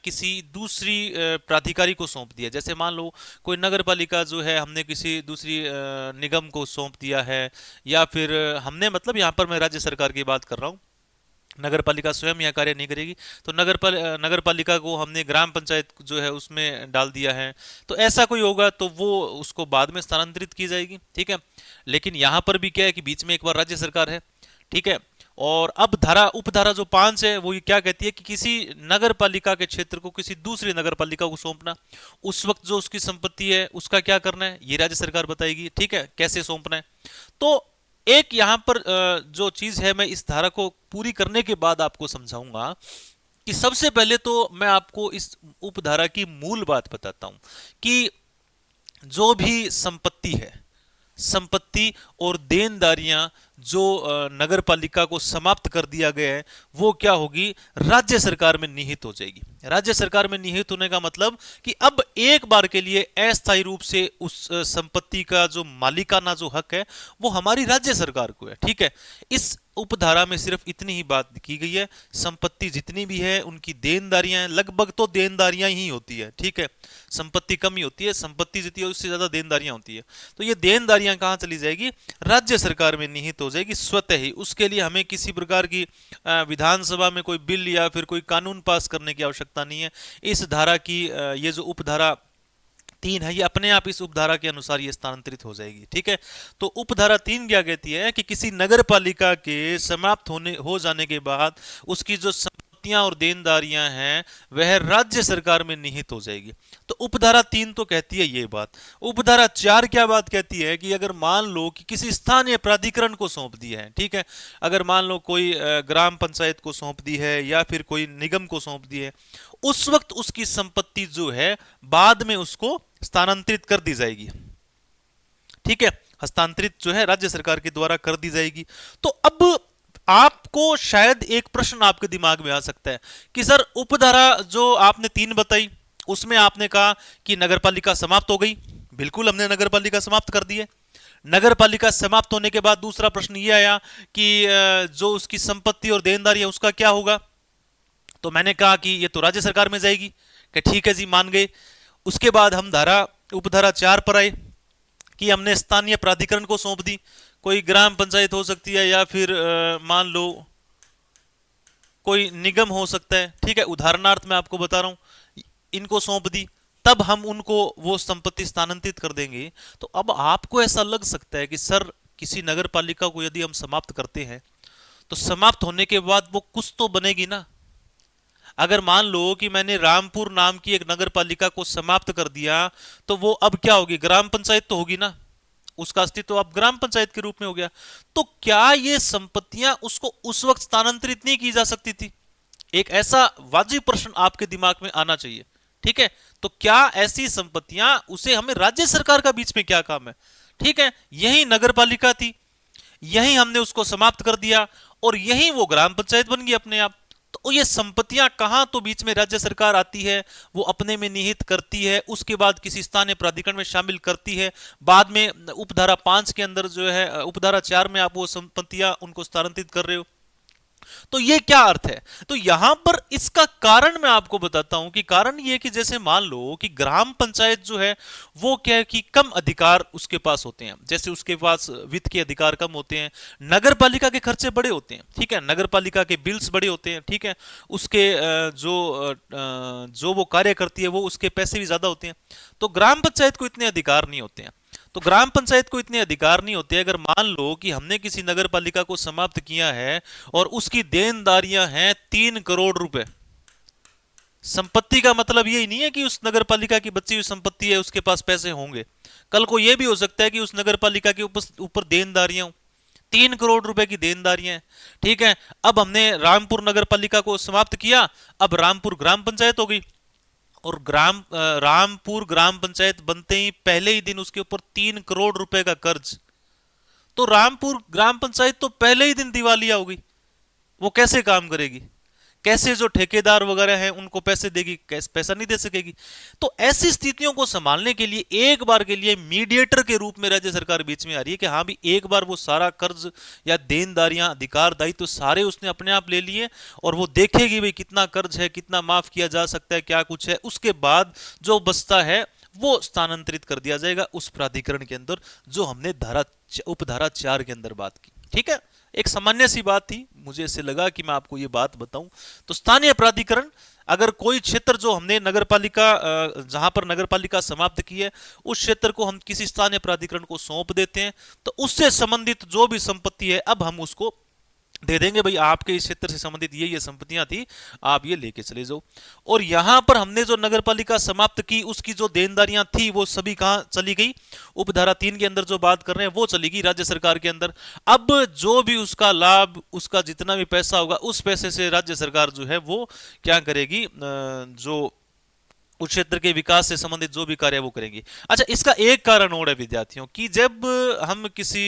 किसी दूसरी प्राधिकारी को सौंप दिया, जैसे मान लो कोई नगर पालिका जो है हमने किसी दूसरी निगम को सौंप दिया है, या फिर हमने मतलब यहाँ पर मैं राज्य सरकार की बात कर रहा हूँ, नगर पालिका स्वयं यह कार्य नहीं करेगी, तो नगर पालिका को हमने ग्राम पंचायत जो है उसमें डाल दिया है। तो ऐसा कोई होगा तो वो उसको बाद में स्थानांतरित की जाएगी, ठीक है। लेकिन यहाँ पर भी क्या है कि बीच में एक बार राज्य सरकार है, ठीक है। और अब उपधारा जो 5 है वो ये क्या कहती है कि किसी नगर पालिका के क्षेत्र को किसी दूसरी नगर पालिका को सौंपना, उस वक्त जो उसकी संपत्ति है उसका क्या करना है ये राज्य सरकार बताएगी, ठीक है, कैसे सौंपना है। तो एक यहां पर जो चीज है मैं इस धारा को पूरी करने के बाद आपको समझाऊंगा कि सबसे पहले तो मैं आपको इस उपधारा की मूल बात बताता हूं कि जो भी संपत्ति है, संपत्ति और देनदारियां जो नगर पालिका को समाप्त कर दिया गया है वो क्या होगी, राज्य सरकार में निहित हो जाएगी। राज्य सरकार में निहित होने का मतलब कि अब एक बार के लिए अस्थायी रूप से उस संपत्ति का जो मालिकाना जो हक है वो हमारी राज्य सरकार को है, ठीक है। इस उपधारा में सिर्फ इतनी ही बात की गई है, संपत्ति जितनी भी है उनकी देनदारियां लगभग तो देनदारियां ही होती है, ठीक है। संपत्ति कम ही होती है, संपत्ति जितनी है उससे ज्यादा देनदारियां होती है। तो ये देनदारियां कहां चली जाएगी, राज्य सरकार में निहित हो जाएगी स्वतः ही। उसके लिए हमें किसी प्रकार की विधानसभा में कोई बिल या फिर कोई कानून पास करने की आवश्यकता नहीं है। इस धारा की ये जो उपधारा 3 है ये अपने आप इस उपधारा के अनुसार ये स्थानांतरित हो जाएगी, ठीक है। तो उपधारा 3 क्या कहती है कि किसी नगर पालिका के समाप्त हो जाने के बाद उसकी जो संपत्तियां और देनदारियां हैं वह राज्य सरकार में निहित हो जाएगी। तो उपधारा 3 तो कहती है ये बात। उपधारा 4 क्या बात कहती है कि अगर मान लो कि किसी स्थानीय प्राधिकरण को सौंप दिया है, ठीक है, अगर मान लो कोई ग्राम पंचायत को सौंप दी है या फिर कोई निगम को सौंप दी है, उस वक्त उसकी संपत्ति जो है बाद में उसको स्थानांतरित कर दी जाएगी, ठीक है, हस्तांतरित जो है राज्य सरकार के द्वारा कर दी जाएगी। तो अब आपको शायद एक प्रश्न आपके दिमाग में आ सकता है कि सर उपधारा जो आपने 3 बताई उसमें आपने कहा कि नगरपालिका समाप्त हो गई, बिल्कुल हमने नगरपालिका समाप्त कर दी है। नगरपालिका समाप्त होने के बाद दूसरा प्रश्न ये आया कि जो उसकी संपत्ति और देनदारी है उसका क्या होगा, तो मैंने कहा कि ये तो राज्य सरकार में जाएगी, कि ठीक है जी मान गए। उसके बाद हम उपधारा 4 पर आए कि हमने स्थानीय प्राधिकरण को सौंप दी, कोई ग्राम पंचायत हो सकती है या फिर मान लो कोई निगम हो सकता है, ठीक है, उदाहरणार्थ मैं आपको बता रहा हूं, इनको सौंप दी, तब हम उनको वो संपत्ति स्थानांतरित कर देंगे। तो अब आपको ऐसा लग सकता है कि सर किसी नगर पालिका को यदि हम समाप्त करते हैं तो समाप्त होने के बाद वो कुछ तो बनेगी ना। अगर मान लो कि मैंने रामपुर नाम की एक नगर पालिका को समाप्त कर दिया तो वो अब क्या होगी, ग्राम पंचायत तो होगी ना, उसका अस्तित्व अब ग्राम पंचायत के रूप में हो गया। तो क्या ये संपत्तियां उसको उस वक्त स्थानांतरित नहीं की जा सकती थी, एक ऐसा वाजिब प्रश्न आपके दिमाग में आना चाहिए, ठीक है। तो क्या ऐसी संपत्तियां उसे हमें राज्य सरकार का बीच में क्या काम है, ठीक है, यही नगर पालिका थी, यही हमने उसको समाप्त कर दिया और यही वो ग्राम पंचायत बन गई अपने आप। तो ये संपत्तियां कहां तो बीच में राज्य सरकार आती है, वो अपने में निहित करती है, उसके बाद किसी स्थानीय प्राधिकरण में शामिल करती है, बाद में उपधारा 5 के अंदर जो है उपधारा 4 में आप वो संपत्तियां उनको स्थानांतरित कर रहे हो। तो ये क्या अर्थ है, तो यहां पर इसका कारण मैं आपको बताता हूं कि कारण ये कि जैसे मान लो कि ग्राम पंचायत जो है वो क्या है कि कम अधिकार उसके पास होते हैं, जैसे उसके पास वित्त के अधिकार कम होते हैं, नगर पालिका के खर्चे बड़े होते हैं, ठीक है, नगर पालिका के बिल्स बड़े होते हैं, ठीक है, उसके जो वो कार्य करती है वो उसके पैसे भी ज्यादा होते हैं। तो ग्राम पंचायत को इतने अधिकार नहीं होते हैं। तो ग्राम पंचायत को इतने अधिकार नहीं होते। अगर मान लो कि हमने किसी नगर पालिका को समाप्त किया है और उसकी देनदारियां हैं 3 करोड़ रुपए, संपत्ति का मतलब यही नहीं है कि उस नगर पालिका की बची हुई संपत्ति है उसके पास पैसे होंगे, कल को यह भी हो सकता है कि उस नगर पालिका के ऊपर देनदारियां हो, 3 करोड़ रुपए की देनदारियां हैं, ठीक है। अब हमने रामपुर नगर पालिका को समाप्त किया, अब रामपुर ग्राम पंचायत हो गई और रामपुर ग्राम पंचायत बनते ही पहले ही दिन उसके ऊपर 3 करोड़ रुपए का कर्ज। तो रामपुर ग्राम पंचायत तो पहले ही दिन दिवालिया हो गई, वो कैसे काम करेगी, कैसे जो ठेकेदार वगैरह हैं उनको पैसे देगी, कैसे पैसा नहीं दे सकेगी। तो ऐसी स्थितियों को संभालने के लिए एक बार के लिए मीडिएटर के रूप में राज्य सरकार बीच में आ रही है कि हाँ भी एक बार वो सारा कर्ज या देनदारियां अधिकार दायित्व तो सारे उसने अपने आप ले लिए और वो देखेगी भाई कितना कर्ज है, कितना माफ किया जा सकता है, क्या कुछ है, उसके बाद जो बचता है वो स्थानांतरित कर दिया जाएगा उस प्राधिकरण के अंदर जो हमने उपधारा 4 के अंदर बात की, ठीक है। एक सामान्य सी बात थी, मुझे ऐसे लगा कि मैं आपको ये बात बताऊं। तो स्थानीय प्राधिकरण, अगर कोई क्षेत्र जो हमने नगरपालिका जहां पर नगरपालिका समाप्त की है उस क्षेत्र को हम किसी स्थानीय प्राधिकरण को सौंप देते हैं, तो उससे संबंधित जो भी संपत्ति है अब हम उसको दे देंगे, भाई आपके इस क्षेत्र से संबंधित ये संपत्तियां थी, आप ये लेके चले जाओ। और यहां पर हमने जो नगरपालिका समाप्त की उसकी जो देनदारियां थी वो सभी कहां चली गई, उपधारा 3 के अंदर जो बात कर रहे हैं वो चली गई राज्य सरकार के अंदर। अब जो भी उसका लाभ, उसका जितना भी पैसा होगा उस पैसे से राज्य सरकार जो है वो क्या करेगी, जो उस क्षेत्र के विकास से संबंधित जो भी कार्य है वो करेंगे। अच्छा, इसका एक कारण और है विद्यार्थियों कि जब हम किसी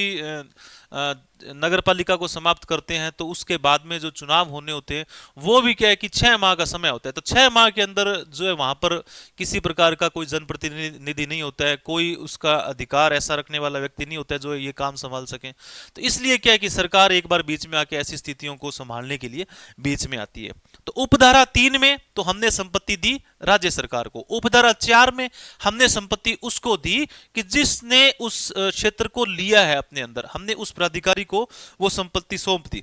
नगरपालिका को समाप्त करते हैं तो उसके बाद में जो चुनाव होने होते हैं वो भी क्या है कि 6 माह का समय होता है। तो 6 माह के अंदर जो है वहां पर किसी प्रकार का कोई जनप्रतिनिधि नहीं होता है, कोई उसका अधिकार ऐसा रखने वाला व्यक्ति नहीं होता है जो ये काम संभाल सके। तो इसलिए क्या है कि सरकार एक बार बीच में आके ऐसी स्थितियों को संभालने के लिए बीच में आती है। तो उपधारा 3 में तो हमने संपत्ति दी राज्य सरकार को, उपधारा 4 में हमने संपत्ति उसको दी कि जिसने उस क्षेत्र को लिया है अपने अंदर, हमने उस प्राधिकारी को वो संपत्ति सौंप दी।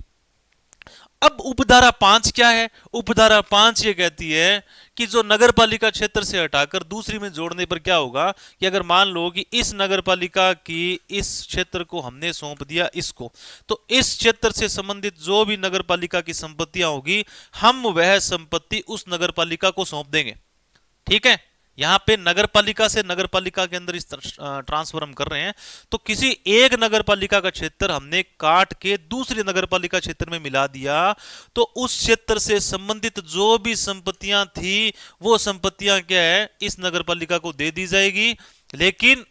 अब उपधारा 5 क्या है? उपधारा 5 ये कहती है कि जो नगरपालिका क्षेत्र से हटाकर दूसरी में जोड़ने पर क्या होगा कि अगर मान लो कि इस नगरपालिका की इस क्षेत्र को हमने सौंप दिया इसको, तो इस क्षेत्र से संबंधित जो भी नगरपालिका की संपत्तियां होगी हम वह संपत्ति उस नगरपालिका को सौंप देंगे। ठीक है, यहां पे नगरपालिका से नगरपालिका के अंदर इस ट्रांसफर हम कर रहे हैं, तो किसी एक नगरपालिका का क्षेत्र हमने काट के दूसरी नगरपालिका क्षेत्र में मिला दिया, तो उस क्षेत्र से संबंधित जो भी संपत्तियां थी वो संपत्तियां क्या है इस नगरपालिका को दे दी जाएगी। लेकिन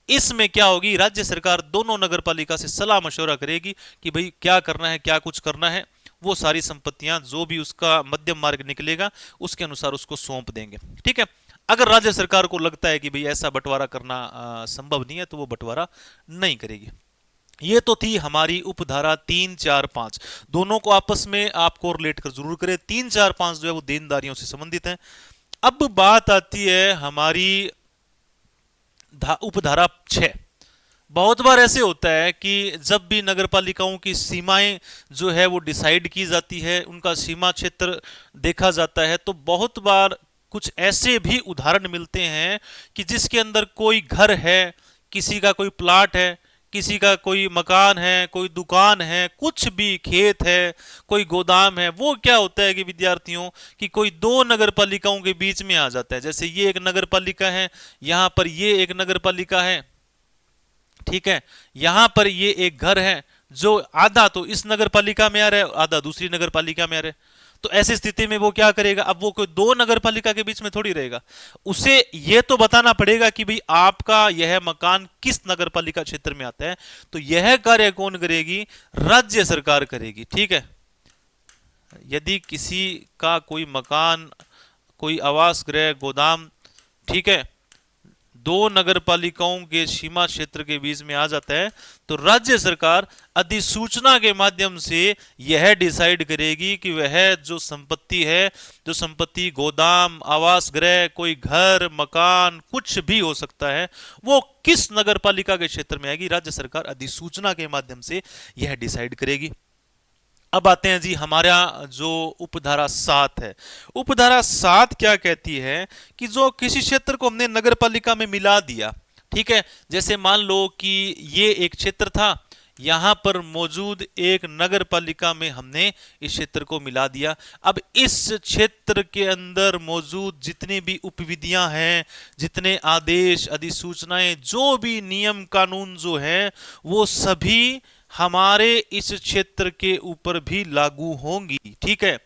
इसमें क्या होगी, राज्य सरकार दोनों नगरपालिका से सलाह मशवरा करेगी कि भाई क्या करना है, क्या कुछ करना है, वो सारी संपत्तियां जो भी उसका मध्यम मार्ग निकलेगा उसके अनुसार उसको सौंप देंगे। ठीक है, अगर राज्य सरकार को लगता है कि भाई ऐसा बंटवारा करना संभव नहीं है तो वो बंटवारा नहीं करेगी। ये तो थी हमारी उपधारा 3, 4, 5, दोनों को आपस में आप कोरिलेट कर जरूर करें। 3, 4, 5 जो है वो देनदारियों से संबंधित है। अब बात आती है हमारी उपधारा 6। बहुत बार ऐसे होता है कि जब भी नगरपालिकाओं की सीमाएं जो है वो डिसाइड की जाती है, उनका सीमा क्षेत्र देखा जाता है, तो बहुत बार कुछ ऐसे भी उदाहरण मिलते हैं कि जिसके अंदर कोई घर है, किसी का कोई प्लाट है, किसी का कोई मकान है, कोई दुकान है, कुछ भी खेत है, कोई गोदाम है, वो क्या होता है कि विद्यार्थियों कि कोई दो नगरपालिकाओं के बीच में आ जाता है। जैसे ये एक नगरपालिका है, यहां पर ये एक नगरपालिका है, ठीक है, यहां पर ये एक घर है जो आधा तो इस नगरपालिका में आ रहा है, आधा दूसरी नगरपालिका में आ रहा है। तो ऐसी स्थिति में वो क्या करेगा, अब वो कोई दो नगरपालिका के बीच में थोड़ी रहेगा, उसे ये तो बताना पड़ेगा कि भाई आपका यह मकान किस नगरपालिका क्षेत्र में आता है। तो यह कार्य कौन करेगी, राज्य सरकार करेगी। ठीक है, यदि किसी का कोई मकान, कोई आवास गृह, गोदाम, ठीक है, दो नगरपालिकाओं के सीमा क्षेत्र के बीच में आ जाता है, तो राज्य सरकार अधिसूचना के माध्यम से यह डिसाइड करेगी कि वह जो संपत्ति है, जो संपत्ति गोदाम, आवास गृह, कोई घर, मकान, कुछ भी हो सकता है, वो किस नगरपालिका के क्षेत्र में आएगी। राज्य सरकार अधिसूचना के माध्यम से यह डिसाइड करेगी। अब आते हैं जी हमारा जो उपधारा 7 है। उपधारा 7 क्या कहती है कि जो किसी क्षेत्र को हमने नगरपालिका में मिला दिया, ठीक है, जैसे मान लो कि ये एक क्षेत्र था, यहां पर मौजूद एक नगरपालिका में हमने इस क्षेत्र को मिला दिया। अब इस क्षेत्र के अंदर मौजूद जितनी भी उपविधियां हैं, जितने आदेश, अधिसूचनाएं, जो भी नियम कानून जो है वो सभी हमारे इस क्षेत्र के ऊपर भी लागू होंगी। ठीक है,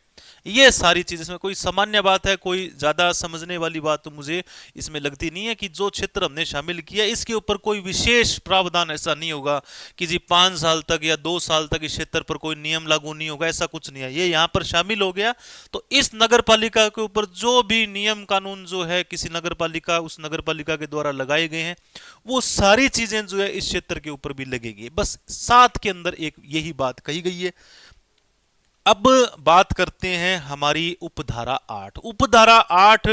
ये सारी चीज, इसमें कोई सामान्य बात है, कोई ज्यादा समझने वाली बात तो मुझे इसमें लगती नहीं है कि जो क्षेत्र हमने शामिल किया इसके ऊपर कोई विशेष प्रावधान ऐसा नहीं होगा कि जी 5 साल तक या 2 साल तक इस क्षेत्र पर कोई नियम लागू नहीं होगा, ऐसा कुछ नहीं है। ये यहाँ पर शामिल हो गया तो इस नगरपालिका के ऊपर जो भी नियम कानून जो है किसी नगरपालिका, उस नगरपालिका के द्वारा लगाए गए हैं, वो सारी चीजें जो है इस क्षेत्र के ऊपर भी लगेगी। बस 7 के अंदर एक यही बात कही गई है। अब बात करते हैं हमारी उपधारा 8। उपधारा 8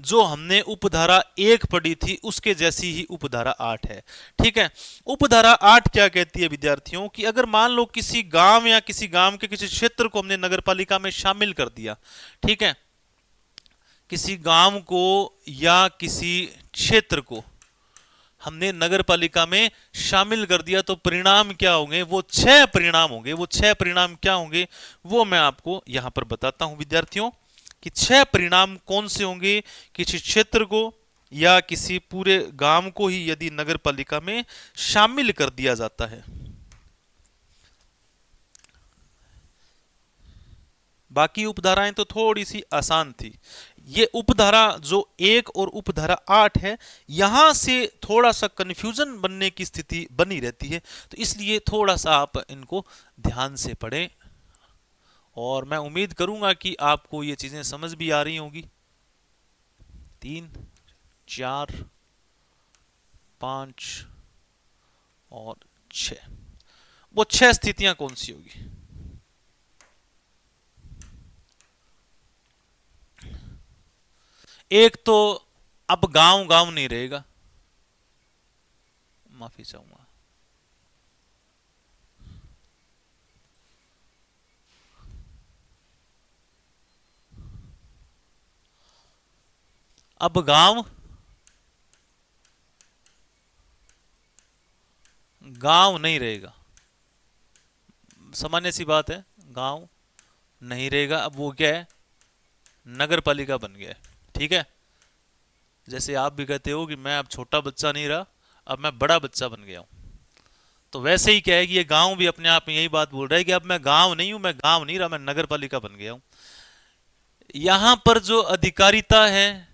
जो हमने उपधारा 1 पढ़ी थी उसके जैसी ही उपधारा 8 है। ठीक है, उपधारा 8 क्या कहती है विद्यार्थियों कि अगर मान लो किसी गांव या किसी गांव के किसी क्षेत्र को हमने नगरपालिका में शामिल कर दिया, ठीक है, किसी गांव को या किसी क्षेत्र को हमने नगर पालिका में शामिल कर दिया तो परिणाम क्या होंगे, वो 6 परिणाम होंगे। वो 6 परिणाम क्या होंगे वो मैं आपको यहां पर बताता हूं विद्यार्थियों कि 6 परिणाम कौन से होंगे। किसी क्षेत्र को या किसी पूरे गांव को ही यदि नगर पालिका में शामिल कर दिया जाता है। बाकी उपधाराएं तो थोड़ी सी आसान थी। ये उपधारा जो 1 और उपधारा 8 है, यहां से थोड़ा सा कंफ्यूजन बनने की स्थिति बनी रहती है, तो इसलिए थोड़ा सा आप इनको ध्यान से पढ़ें और मैं उम्मीद करूंगा कि आपको ये चीजें समझ भी आ रही होंगी। 3, 4, 5 और 6, वो 6 स्थितियां कौन सी होगी। एक तो अब गांव गांव नहीं रहेगा, माफी चाहूंगा। अब गांव गांव नहीं रहेगा, सामान्य सी बात है, गांव नहीं रहेगा। अब वो क्या है, नगर पालिका बन गया है। ठीक है, जैसे आप भी कहते हो कि मैं अब छोटा बच्चा नहीं रहा, अब मैं बड़ा बच्चा बन गया हूं, तो वैसे ही क्या है कि ये गांव भी अपने आप में यही बात बोल रहा है कि अब मैं गांव नहीं हूं, मैं गांव नहीं रहा, मैं नगर पालिका बन गया हूं। यहां पर जो अधिकारिता है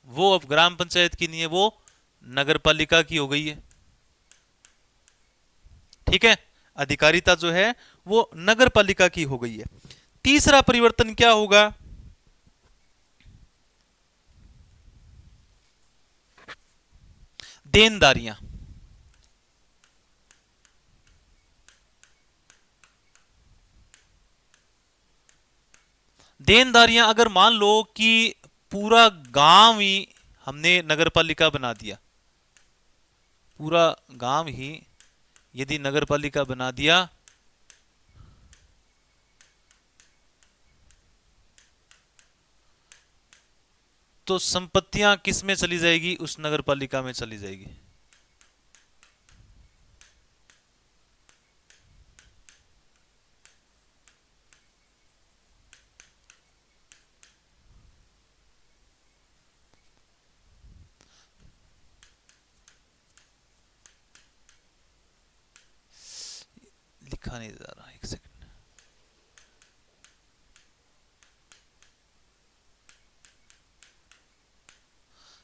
वो अब ग्राम पंचायत की नहीं है, वो नगर पालिका की हो गई है। ठीक है, अधिकारिता जो है वो नगर पालिका की हो गई है। तीसरा परिवर्तन क्या होगा, देनदारियां। देनदारियां अगर मान लो कि पूरा गांव ही हमने नगर पालिका बना दिया, पूरा गांव ही यदि नगर पालिका बना दिया, तो संपत्तियां किस में चली जाएगी, उस नगर पालिका में चली जाएगी। लिखा नहीं जा रहा, एक सेकंड।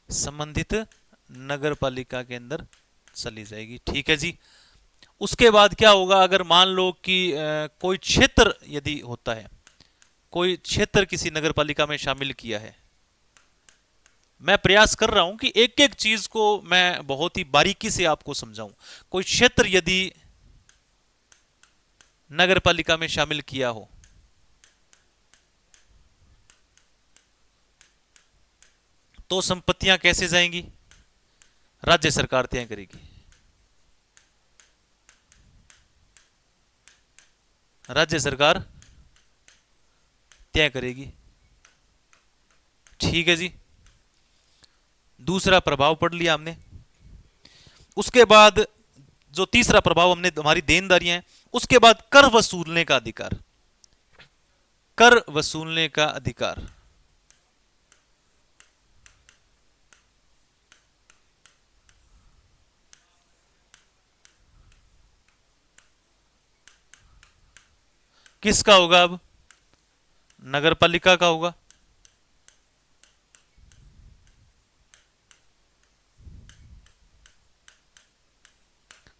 संबंधित नगर पालिका के अंदर चली जाएगी। ठीक है जी। उसके बाद क्या होगा, अगर मान लो कि कोई क्षेत्र यदि होता है, कोई क्षेत्र किसी नगर पालिका में शामिल किया है, मैं प्रयास कर रहा हूं कि एक एक चीज को मैं बहुत ही बारीकी से आपको समझाऊं। कोई क्षेत्र यदि नगर पालिका में शामिल किया हो, तो संपत्तियां कैसे जाएंगी, राज्य सरकार तय करेगी। राज्य सरकार तय करेगी। ठीक है जी, दूसरा प्रभाव पढ़ लिया हमने। उसके बाद जो तीसरा प्रभाव हमने, हमारी देनदारियां हैं, उसके बाद कर वसूलने का अधिकार। कर वसूलने का अधिकार, किसका होगा, अब नगर पालिका का होगा।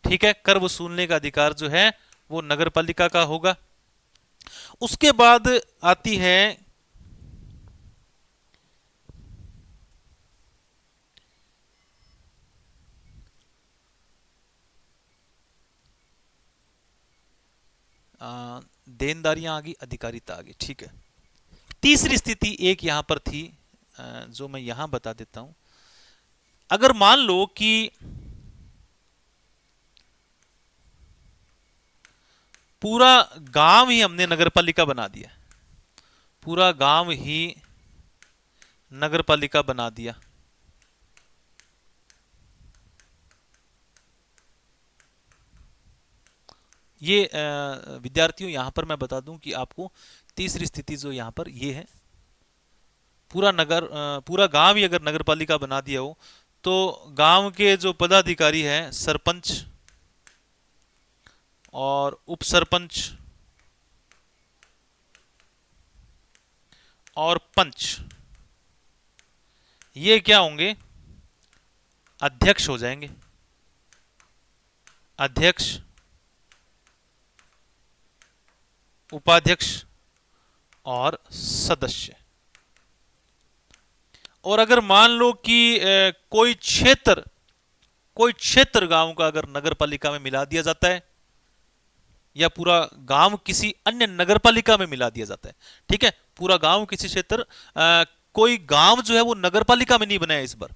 ठीक है, कर वसूलने का अधिकार जो है वो नगर पालिका का होगा। उसके बाद आती है देनदारियां आ गई, अधिकारिता आ गई। ठीक है, तीसरी स्थिति एक यहां पर थी, जो मैं यहां बता देता हूं। अगर मान लो कि पूरा गांव ही हमने नगरपालिका बना दिया, पूरा गांव ही नगरपालिका बना दिया, ये विद्यार्थियों यहां पर मैं बता दूं कि आपको तीसरी स्थिति जो यहां पर ये है, पूरा गांव ही अगर नगरपालिका बना दिया हो तो गांव के जो पदाधिकारी हैं, सरपंच और उप सरपंच और पंच, ये क्या होंगे, अध्यक्ष हो जाएंगे। अध्यक्ष, उपाध्यक्ष और सदस्य। और अगर मान लो कि कोई क्षेत्र गांव का अगर नगरपालिका में मिला दिया जाता है, या पूरा गांव किसी अन्य नगरपालिका में मिला दिया जाता है, ठीक है, पूरा गांव किसी क्षेत्र, कोई गांव जो है वो नगरपालिका में नहीं बनाया इस बार,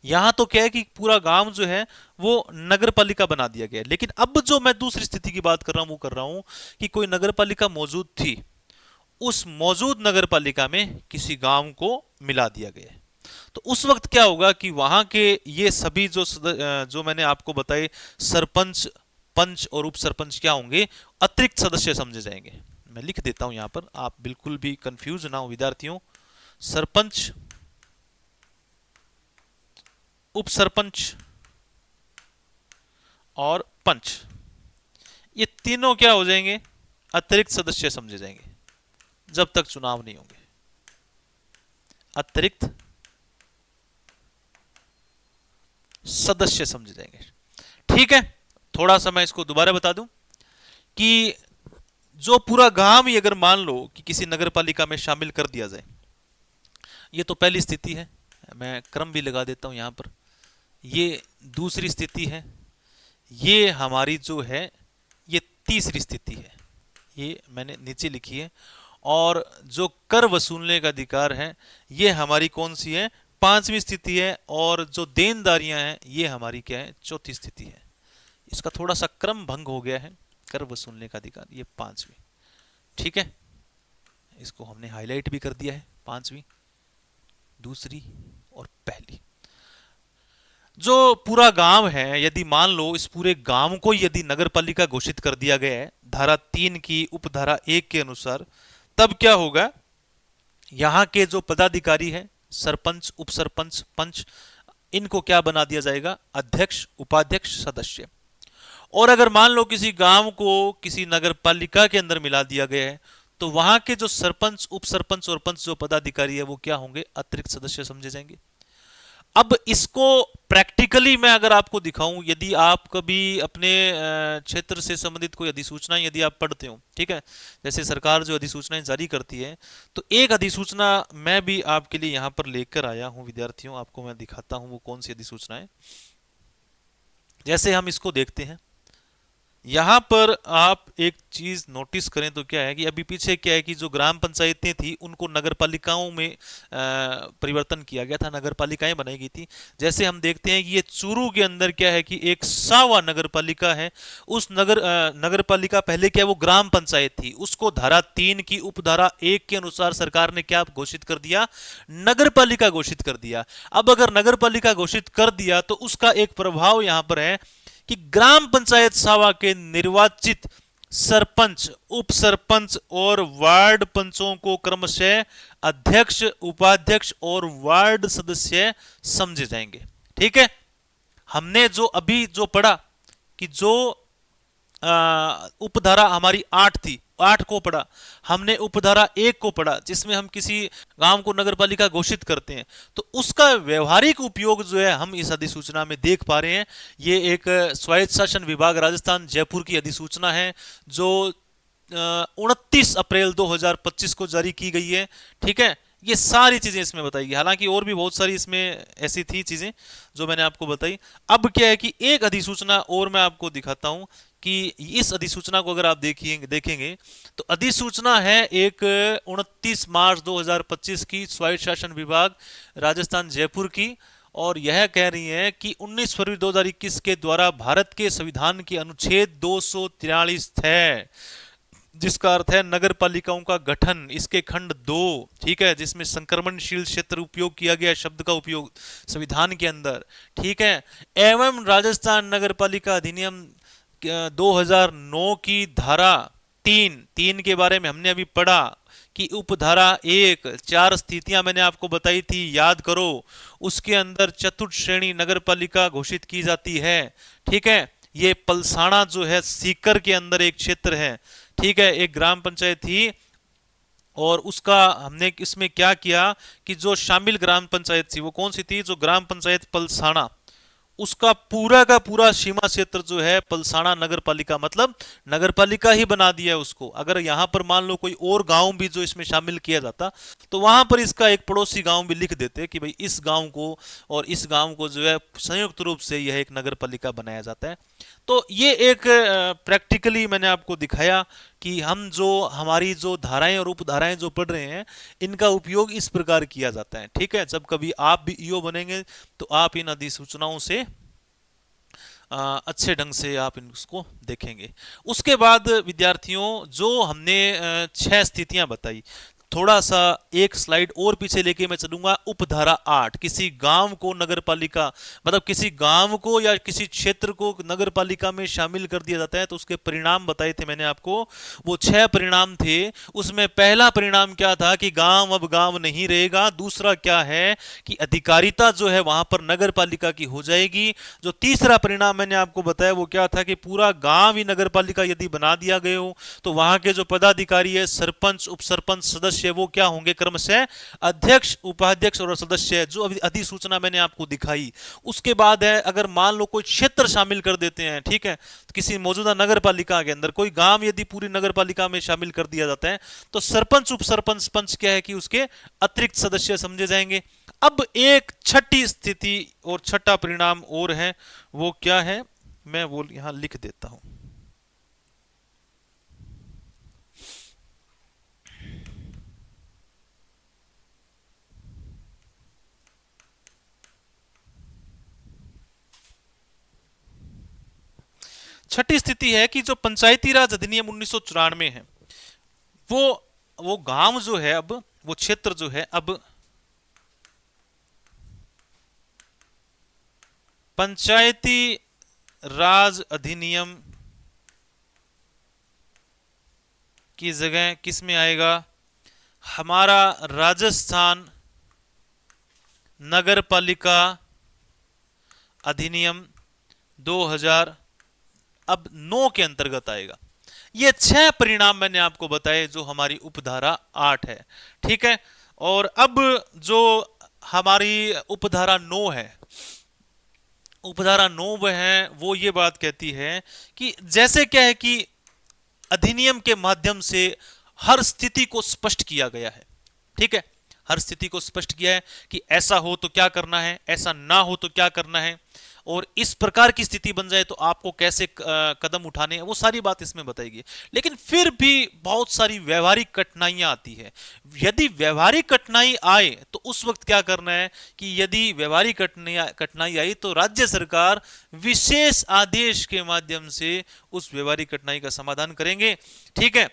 यहां तो क्या है कि पूरा गांव जो है वो नगरपालिका बना दिया गया है। लेकिन अब जो मैं दूसरी स्थिति की बात कर रहा हूं वो कर रहा हूं कि कोई नगरपालिका मौजूद थी, उस मौजूद नगरपालिका में किसी गांव को मिला दिया गया है। तो उस वक्त क्या होगा कि वहां के ये सभी जो मैंने आपको बताए, सरपंच, पंच और उप सरपंच क्या होंगे, अतिरिक्त सदस्य समझे जाएंगे। मैं लिख देता हूं यहां पर, आप बिल्कुल भी कंफ्यूज ना हो विद्यार्थियों। सरपंच, उप सरपंच और पंच, ये तीनों क्या हो जाएंगे, अतिरिक्त सदस्य समझे जाएंगे जब तक चुनाव नहीं होंगे। अतिरिक्त सदस्य समझे जाएंगे। ठीक है, थोड़ा सा मैं इसको दोबारा बता दूं कि जो पूरा गांव ही अगर मान लो कि किसी नगरपालिका में शामिल कर दिया जाए, ये तो पहली स्थिति है, मैं क्रम भी लगा देता हूं यहां पर। ये दूसरी स्थिति है, ये हमारी जो है ये तीसरी स्थिति है, ये मैंने नीचे लिखी है। और जो कर वसूलने का अधिकार है ये हमारी कौन सी है, पांचवी स्थिति है। और जो देनदारियां हैं ये हमारी क्या है, चौथी स्थिति है। इसका थोड़ा सा क्रम भंग हो गया है, कर वसूलने का अधिकार ये पांचवी। ठीक है, इसको हमने हाईलाइट भी कर दिया है, पांचवी, दूसरी और पहली। जो पूरा गांव है, यदि मान लो इस पूरे गांव को यदि नगरपालिका घोषित कर दिया गया है धारा 3 की उपधारा 1 के अनुसार, तब क्या होगा, यहां के जो पदाधिकारी हैं, सरपंच, उप सरपंच, पंच, इनको क्या बना दिया जाएगा, अध्यक्ष, उपाध्यक्ष, सदस्य। और अगर मान लो किसी गांव को किसी नगरपालिका के अंदर मिला दिया गया है तो वहां के जो सरपंच, उप सरपंच और पंच जो पदाधिकारी है वो क्या होंगे, अतिरिक्त सदस्य समझे जाएंगे। अब इसको प्रैक्टिकली मैं अगर आपको दिखाऊं, यदि आप कभी अपने क्षेत्र से संबंधित कोई अधिसूचना यदि आप पढ़ते हो, ठीक है, जैसे सरकार जो अधिसूचनाएं जारी करती है, तो एक अधिसूचना मैं भी आपके लिए यहां पर लेकर आया हूं विद्यार्थियों, आपको मैं दिखाता हूं वो कौन सी अधिसूचना है। जैसे हम इसको देखते हैं, यहां पर आप एक चीज नोटिस करें तो क्या है कि अभी पीछे क्या है कि जो ग्राम पंचायतें थी उनको नगरपालिकाओं में परिवर्तन किया गया था, नगरपालिकाएं बनाई गई थी। जैसे हम देखते हैं कि ये चूरू के अंदर क्या है कि एक सावा नगरपालिका है। उस नगरपालिका पहले क्या, वो ग्राम पंचायत थी, उसको धारा 3 की उपधारा 1 के अनुसार सरकार ने क्या घोषित कर दिया, नगरपालिका घोषित कर दिया। अब अगर नगरपालिका घोषित कर दिया तो उसका एक प्रभाव यहां पर है कि ग्राम पंचायत सावा के निर्वाचित सरपंच, उप सरपंच और वार्ड पंचों को क्रमशः अध्यक्ष, उपाध्यक्ष और वार्ड सदस्य समझे जाएंगे। ठीक है, हमने जो अभी जो पढ़ा कि जो उपधारा हमारी 8 थी, 8 को पढ़ा हमने, उपधारा 1 को पढ़ा जिसमें हम किसी गांव को नगरपालिका घोषित करते हैं, तो उसका व्यवहारिक उपयोग जो है हम इस अधिसूचना में देख पा रहे हैं। ये एक स्वायत्त शासन विभाग राजस्थान जयपुर की अधिसूचना है जो 29 अप्रैल 2025 को जारी की गई है। ठीक है, ये सारी चीजें इसमें बताई गई, हालांकि और भी बहुत सारी इसमें ऐसी थी चीजें जो मैंने आपको बताई। अब क्या है कि एक अधिसूचना और मैं आपको दिखाता हूं कि इस अधिसूचना को अगर आप देखेंगे तो अधिसूचना है एक 29 मार्च 2025 की, स्वायत्त शासन विभाग राजस्थान जयपुर की। और यह कह रही है कि 19 फरवरी 2021 के द्वारा भारत के संविधान के अनुच्छेद 243 है, जिसका अर्थ है नगर पालिकाओं का गठन, इसके खंड 2, ठीक है, जिसमें संक्रमणशील क्षेत्र उपयोग किया गया शब्द का उपयोग संविधान के अंदर, ठीक है, एवं राजस्थान नगर पालिका अधिनियम 2009 की धारा 3 के बारे में हमने अभी पढ़ा कि उपधारा 1, 4 स्थितियां मैंने आपको बताई थी, याद करो। उसके अंदर चतुर्थ श्रेणी नगर पालिका घोषित की जाती है, ठीक है। ये पलसाना जो है सीकर के अंदर एक क्षेत्र है, ठीक है, एक ग्राम पंचायत थी। और उसका हमने इसमें क्या किया कि जो शामिल ग्राम पंचायत थी वो कौन सी थी, जो ग्राम पंचायत पलसाना, उसका पूरा का पूरा सीमा क्षेत्र जो है पलसाना नगर पालिका, मतलब नगर पालिका ही बना दिया है उसको। अगर यहां पर मान लो कोई और गांव भी जो इसमें शामिल किया जाता तो वहां पर इसका एक पड़ोसी गांव भी लिख देते कि भाई इस गांव को और इस गांव को जो है संयुक्त रूप से यह एक नगर पालिका बनाया जाता है। तो ये एक प्रैक्टिकली मैंने आपको दिखाया कि हम जो हमारी जो धाराएं और उपधाराएं जो पढ़ रहे हैं इनका उपयोग इस प्रकार किया जाता है, ठीक है। जब कभी आप भी ईओ बनेंगे तो आप इन अधिसूचनाओं से अच्छे ढंग से आप इसको देखेंगे। उसके बाद विद्यार्थियों जो हमने 6 स्थितियां बताई, थोड़ा सा एक स्लाइड और पीछे लेके मैं चलूंगा। उपधारा 8, किसी गांव को नगर पालिका, मतलब किसी गांव को या किसी क्षेत्र को नगर पालिका में शामिल कर दिया जाता है तो उसके परिणाम बताए थे मैंने आपको, वो 6 परिणाम थे। उसमें पहला परिणाम क्या था कि गांव अब गांव नहीं रहेगा। दूसरा क्या है कि अधिकारिता जो है वहां पर नगर पालिका की हो जाएगी। जो तीसरा परिणाम मैंने आपको बताया वो क्या था कि पूरा गांव ही नगर पालिका यदि बना दिया गया हो तो वहां के जो पदाधिकारी है, सरपंच, उप सरपंच, सदस्य, वो क्या होंगे क्रमशः अध्यक्ष, उपाध्यक्ष और सदस्य, जो अधिसूचना मैंने आपको दिखाई। उसके बाद है अगर मान लो कोई क्षेत्र शामिल कर देते हैं, ठीक है, किसी मौजूदा नगर पालिका के अंदर कोई गांव यदि पूरी नगर पालिका में शामिल कर दिया जाता है तो सरपंच, उप सरपंच, पंच क्या है कि उसके अतिरिक्त सदस्य समझे जाएंगे। अब एक छठी स्थिति और छठा परिणाम और है, वो क्या है मैं वो यहां लिख देता हूं। छठी स्थिति है कि जो पंचायती राज अधिनियम 1994 है वो वो गांव जो है, अब वो क्षेत्र जो है अब पंचायती राज अधिनियम की जगह किस में आएगा, हमारा राजस्थान नगर पालिका अधिनियम 2000 अब 9 के अंतर्गत आएगा। ये 6 परिणाम मैंने आपको बताए जो हमारी उपधारा 8 है, ठीक है। और अब जो हमारी उपधारा 9 है, उपधारा 9 है वो ये बात कहती है कि जैसे क्या है कि अधिनियम के माध्यम से हर स्थिति को स्पष्ट किया गया है, ठीक है, हर स्थिति को स्पष्ट किया है कि ऐसा हो तो क्या करना है, ऐसा ना हो तो क्या करना है, और इस प्रकार की स्थिति बन जाए तो आपको कैसे कदम उठाने हैं, वो सारी बात इसमें बताएगी। लेकिन फिर भी बहुत सारी व्यवहारिक कठिनाइयां आती है। यदि व्यवहारिक कठिनाई आए तो उस वक्त क्या करना है कि यदि व्यवहारिक कठिनाई आई तो राज्य सरकार विशेष आदेश के माध्यम से उस व्यवहारिक कठिनाई का समाधान करेंगे, ठीक है।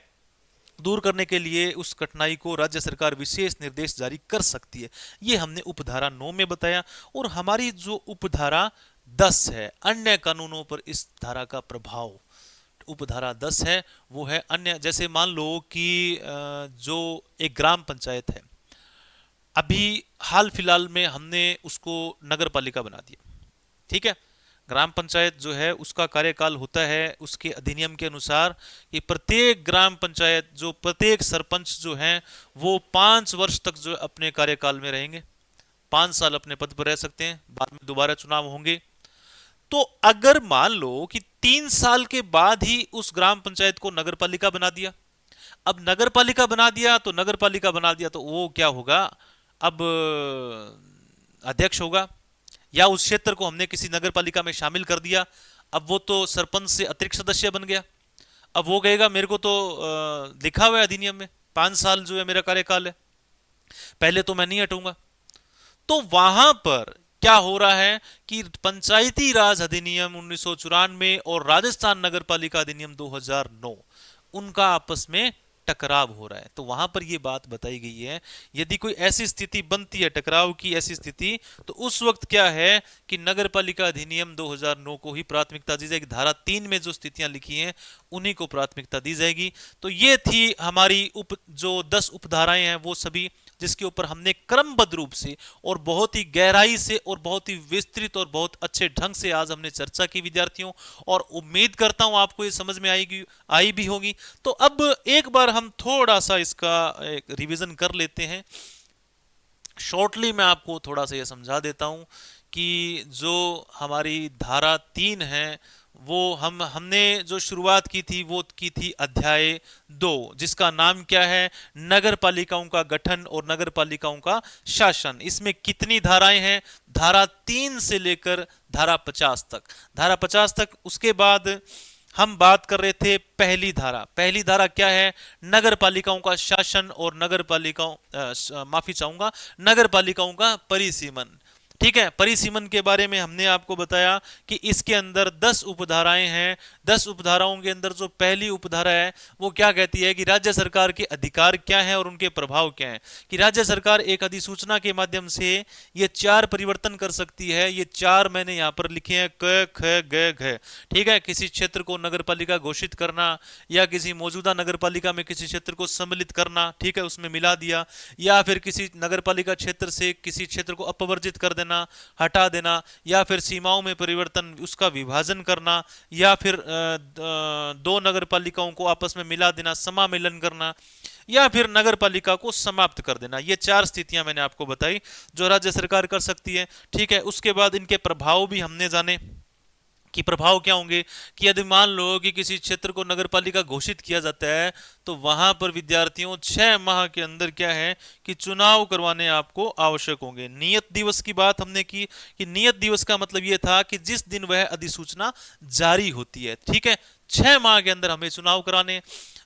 दूर करने के लिए उस कठिनाई को राज्य सरकार विशेष निर्देश जारी कर सकती है। ये हमने उपधारा 9 में बताया। और हमारी जो उपधारा 10 है, अन्य कानूनों पर इस धारा का प्रभाव, उपधारा 10 है वो है अन्य। जैसे मान लो कि जो एक ग्राम पंचायत है, अभी हाल फिलहाल में हमने उसको नगर पालिका बना दिया, ठीक है। ग्राम पंचायत जो है उसका कार्यकाल होता है उसके अधिनियम के अनुसार कि प्रत्येक ग्राम पंचायत, जो प्रत्येक सरपंच जो हैं वो 5 वर्ष तक जो अपने कार्यकाल में रहेंगे, 5 साल अपने पद पर रह सकते हैं, बाद में दोबारा चुनाव होंगे। तो अगर मान लो कि 3 साल के बाद ही उस ग्राम पंचायत को नगर पालिका बना दिया, अब नगर पालिका बना दिया तो नगर पालिका बना दिया तो वो क्या होगा, अब अध्यक्ष होगा, या उस क्षेत्र को हमने किसी नगर पालिका में शामिल कर दिया, अब वो तो सरपंच से अतिरिक्त सदस्य बन गया। अब वो कहेगा मेरे को तो लिखा हुआ है अधिनियम में 5 साल जो है मेरा कार्यकाल है, पहले तो मैं नहीं हटूंगा। तो वहां पर क्या हो रहा है कि पंचायती राज अधिनियम 1994 और राजस्थान नगरपालिका अधिनियम 2009 उनका आपस में टकराव हो रहा है। तो वहां पर यह बात बताई गई है, यदि कोई ऐसी स्थिति बनती है, टकराव की ऐसी स्थिति, तो उस वक्त क्या है कि नगरपालिका अधिनियम 2009 को ही प्राथमिकता दी जाएगी। धारा 3 में जो स्थितियां लिखी हैं उन्हीं को प्राथमिकता दी जाएगी। तो ये थी हमारी जो 10 उपधाराएं हैं वो सभी, जिसके ऊपर हमने क्रमबद्ध रूप से और बहुत ही गहराई से और बहुत ही विस्तृत और बहुत अच्छे ढंग से आज हमने चर्चा की विद्यार्थियों, और उम्मीद करता हूं आपको ये समझ में आई भी होगी। तो अब एक बार हम थोड़ा सा इसका एक रिवीजन कर लेते हैं। शॉर्टली मैं आपको थोड़ा सा ये समझा देता हूं कि जो हमारी धारा 3 है वो हमने जो शुरुआत की थी वो की थी अध्याय 2, जिसका नाम क्या है, नगर पालिकाओं का गठन और नगर पालिकाओं का शासन। इसमें कितनी धाराएं हैं, धारा 3 से लेकर धारा 50 तक, धारा 50 तक। उसके बाद हम बात कर रहे थे पहली धारा। पहली धारा क्या है, नगर पालिकाओं का शासन और नगर पालिकाओं माफी चाहूंगा, नगर पालिकाओं का परिसीमन। ठीक है, परिसीमन के बारे में हमने आपको बताया कि इसके अंदर 10 उपधाराएं हैं। 10 उपधाराओं के अंदर जो पहली उपधारा है वो क्या कहती है कि राज्य सरकार के अधिकार क्या है और उनके प्रभाव क्या है। कि राज्य सरकार एक अधिसूचना के माध्यम से ये 4 परिवर्तन कर सकती है। ये 4 मैंने यहां पर लिखे हैं, क ख ग घ। ठीक है, किसी क्षेत्र को नगरपालिका घोषित करना, या किसी मौजूदा नगरपालिका में किसी क्षेत्र को सम्मिलित करना, ठीक है, उसमें मिला दिया, या फिर किसी नगरपालिका क्षेत्र से किसी क्षेत्र को अपवर्जित कर देना, हटा देना, या फिर सीमाओं में परिवर्तन, उसका विभाजन करना, या फिर दो नगरपालिकाओं को आपस में मिला देना, समामेलन करना, या फिर नगरपालिका को समाप्त कर देना। ये 4 स्थितियां मैंने आपको बताई जो राज्य सरकार कर सकती है। ठीक है, उसके बाद इनके प्रभाव भी हमने जाने कि प्रभाव क्या होंगे। कि यदि मान लो कि किसी क्षेत्र को नगरपालिका घोषित किया जाता है तो वहां पर विद्यार्थियों 6 माह के अंदर क्या है कि चुनाव करवाने आपको आवश्यक होंगे। नियत दिवस की बात हमने की कि नियत दिवस का मतलब यह था कि जिस दिन वह अधिसूचना जारी होती है। ठीक है, 6 माह के अंदर हमें चुनाव कराने।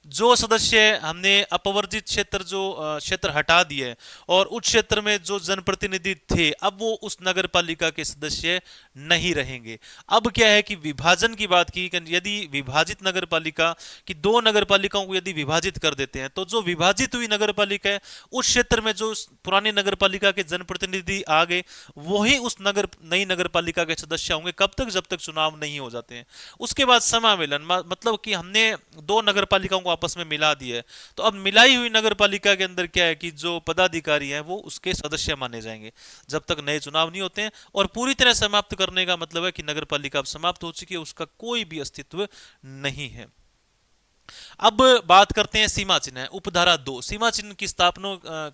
जो सदस्य हमने अपवर्जित क्षेत्र जो क्षेत्र हटा दिए और उस क्षेत्र में जो जनप्रतिनिधि थे अब वो उस नगर पालिका के सदस्य नहीं रहेंगे। अब क्या है कि विभाजन की बात की, यदि विभाजित नगर पालिका की 2 नगर पालिकाओं को यदि विभाजित कर देते हैं तो जो विभाजित हुई नगर पालिका है उस क्षेत्र में जो पुरानी नगर पालिका के जनप्रतिनिधि आ गए वही उस नई नगर पालिका के सदस्य होंगे। कब तक, जब तक चुनाव नहीं हो जाते हैं। उसके बाद समामेलन, मतलब कि हमने 2 नगर पालिकाओं को आपस में मिला दिया है, तो अब मिलाई हुई नगर पालिका के अंदर क्या है कि जो पदाधिकारी हैं वो उसके सदस्य माने जाएंगे जब तक नए चुनाव नहीं होते हैं। और पूरी तरह समाप्त करने का मतलब है कि नगर पालिका अब समाप्त हो चुकी है, उसका कोई भी अस्तित्व नहीं है। अब बात करते हैं सीमा चिन्ह, उपधारा 2। सीमा चिन्ह की स्थापना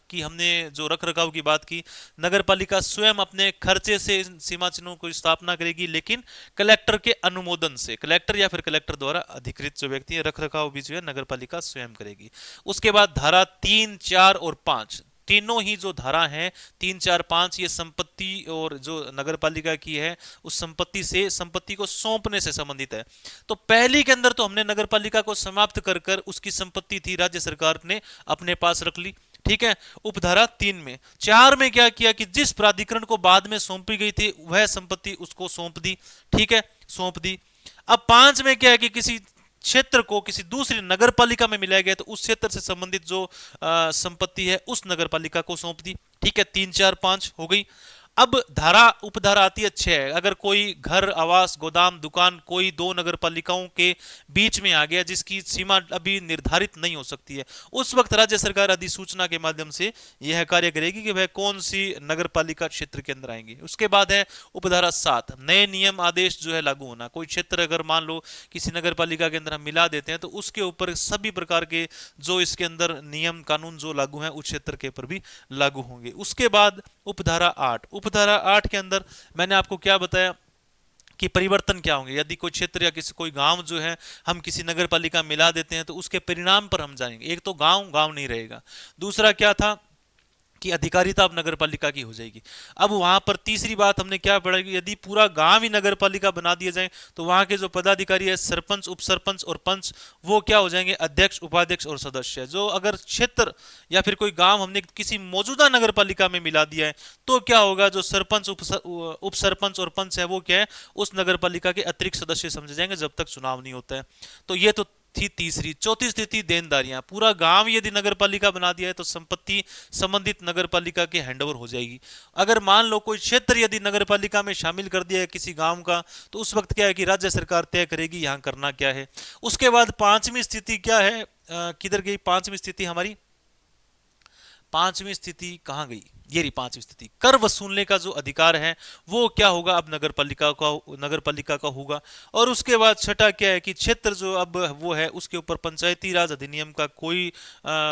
की हमने जो रख रखाव की बात की, नगरपालिका स्वयं अपने खर्चे से सीमा चिन्हों की स्थापना करेगी, लेकिन कलेक्टर के अनुमोदन से, कलेक्टर या फिर कलेक्टर द्वारा अधिकृत जो व्यक्ति है, रख रखाव भी जो है नगरपालिका स्वयं करेगी। उसके बाद धारा 3, 4 और 5 तीनों ही जो धारा हैं 3, 4, 5 ये संपत्ति और जो नगरपालिका की है उस संपत्ति से, संपत्ति को सौंपने से संबंधित है। तो पहली के अंदर तो हमने नगरपालिका को समाप्त कर कर उसकी संपत्ति थी राज्य सरकार ने अपने पास रख ली। ठीक है, उपधारा 3 में। 4 में क्या किया कि जिस प्राधिकरण को बाद में सौंपी गई थी वह संपत्ति उसको सौंप दी। ठीक है, सौंप दी। अब 5 में क्या है कि किसी क्षेत्र को किसी दूसरी नगरपालिका में मिलाया गया तो उस क्षेत्र से संबंधित जो संपत्ति है उस नगरपालिका को सौंप दी। ठीक है, 3, 4, 5 हो गई। अब धारा उपधारा आती है 6। अगर कोई घर, आवास, गोदाम, दुकान कोई 2 नगरपालिकाओं के बीच में आ गया जिसकी सीमा अभी निर्धारित नहीं हो सकती है, उस वक्त राज्य सरकार अधिसूचना के माध्यम से यह कार्य करेगी कि वह कौन सी नगरपालिका क्षेत्र के अंदर आएंगे। उसके बाद है उपधारा 7, नए नियम आदेश जो है लागू होना। कोई क्षेत्र अगर मान लो किसी नगरपालिका के अंदर हम मिला देते हैं तो उसके ऊपर सभी प्रकार के जो इसके अंदर नियम कानून जो लागू हैं उस क्षेत्र के ऊपर भी लागू होंगे। उसके बाद उपधारा 8। उपधारा 8 के अंदर मैंने आपको क्या बताया कि परिवर्तन क्या होंगे। यदि कोई क्षेत्र या किसी कोई गांव जो है हम किसी नगर पालिका मिला देते हैं तो उसके परिणाम पर हम जाएंगे। एक तो गांव गांव नहीं रहेगा, दूसरा क्या था कि अधिकारिता अब नगर पालिका की हो जाएगी। अब वहां पर तीसरी बात हमने क्या पढ़ा कि यदि पूरा गांव ही नगर पालिका बना दिया जाए तो वहां के जो पदाधिकारी है, सरपंच, उप सरपंच और पंच, वो क्या हो जाएंगे, अध्यक्ष, उपाध्यक्ष और सदस्य। जो अगर क्षेत्र या फिर कोई गांव हमने किसी मौजूदा नगर पालिका में मिला दिया है तो क्या होगा, जो सरपंच, उप सरपंच और पंच है वो क्या है, उस नगर पालिका के अतिरिक्त सदस्य समझे जाएंगे जब तक चुनाव नहीं होता है। तो ये तो थी तीसरी। चौथी स्थिति देनदारियां। पूरा गांव यदि नगर पालिका बना दिया है तो संपत्ति संबंधित नगर पालिका के हैंडओवर हो जाएगी। अगर मान लो कोई क्षेत्र यदि नगर पालिका में शामिल कर दिया है किसी गांव का, तो उस वक्त क्या है कि राज्य सरकार तय करेगी यहां करना क्या है। उसके बाद पांचवी स्थिति क्या है, किधर गई पांचवी स्थिति हमारी, पांचवी स्थिति कहां गई, ये रही पांचवी स्थिति। कर वसूलने का जो अधिकार है वो क्या होगा, अब नगर पालिका का होगा। और उसके बाद छठा क्या है कि क्षेत्र जो अब वो है उसके ऊपर पंचायती राज अधिनियम का कोई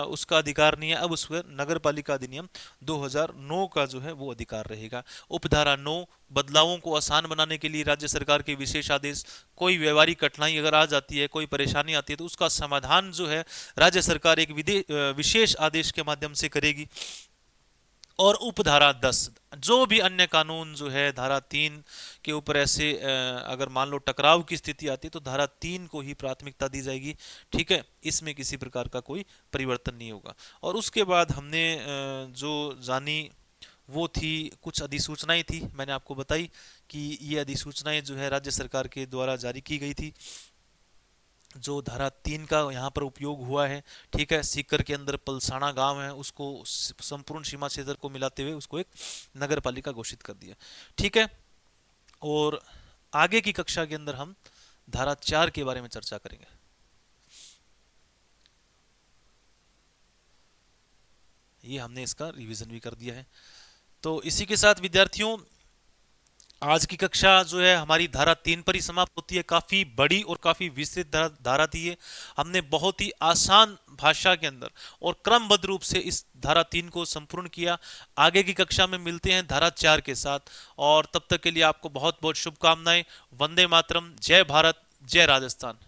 उसका अधिकार नहीं है, अब उस पर नगर पालिका अधिनियम 2009 का जो है वो अधिकार रहेगा। उपधारा 9, बदलावों को आसान बनाने के लिए राज्य सरकार के विशेष आदेश। कोई व्यवहारिक कठिनाई अगर आ जाती है, कोई परेशानी आती है तो उसका समाधान जो है राज्य सरकार एक विशेष आदेश के माध्यम से करेगी। और उपधारा 10, जो भी अन्य कानून जो है धारा 3 के ऊपर ऐसे अगर मान लो टकराव की स्थिति आती है तो धारा 3 को ही प्राथमिकता दी जाएगी। ठीक है, इसमें किसी प्रकार का कोई परिवर्तन नहीं होगा। और उसके बाद हमने जो जानी वो थी कुछ अधिसूचनाएं थी, मैंने आपको बताई कि ये अधिसूचनाएं जो है राज्य सरकार के द्वारा जारी की गई थी। जो धारा 3 का यहाँ पर उपयोग हुआ है, ठीक है, सीकर के अंदर पलसाना गांव है उसको संपूर्ण सीमा क्षेत्र को मिलाते हुए उसको एक नगर पालिका घोषित कर दिया। ठीक है, और आगे की कक्षा के अंदर हम धारा 4 के बारे में चर्चा करेंगे। ये हमने इसका रिवीजन भी कर दिया है। तो इसी के साथ विद्यार्थियों आज की कक्षा जो है हमारी धारा 3 पर ही समाप्त होती है। काफी बड़ी और काफी विस्तृत धारा थी ये। हमने बहुत ही आसान भाषा के अंदर और क्रमबद्ध रूप से इस धारा 3 को संपूर्ण किया। आगे की कक्षा में मिलते हैं धारा 4 के साथ, और तब तक के लिए आपको बहुत बहुत शुभकामनाएं। वंदे मातरम, जय भारत, जय राजस्थान।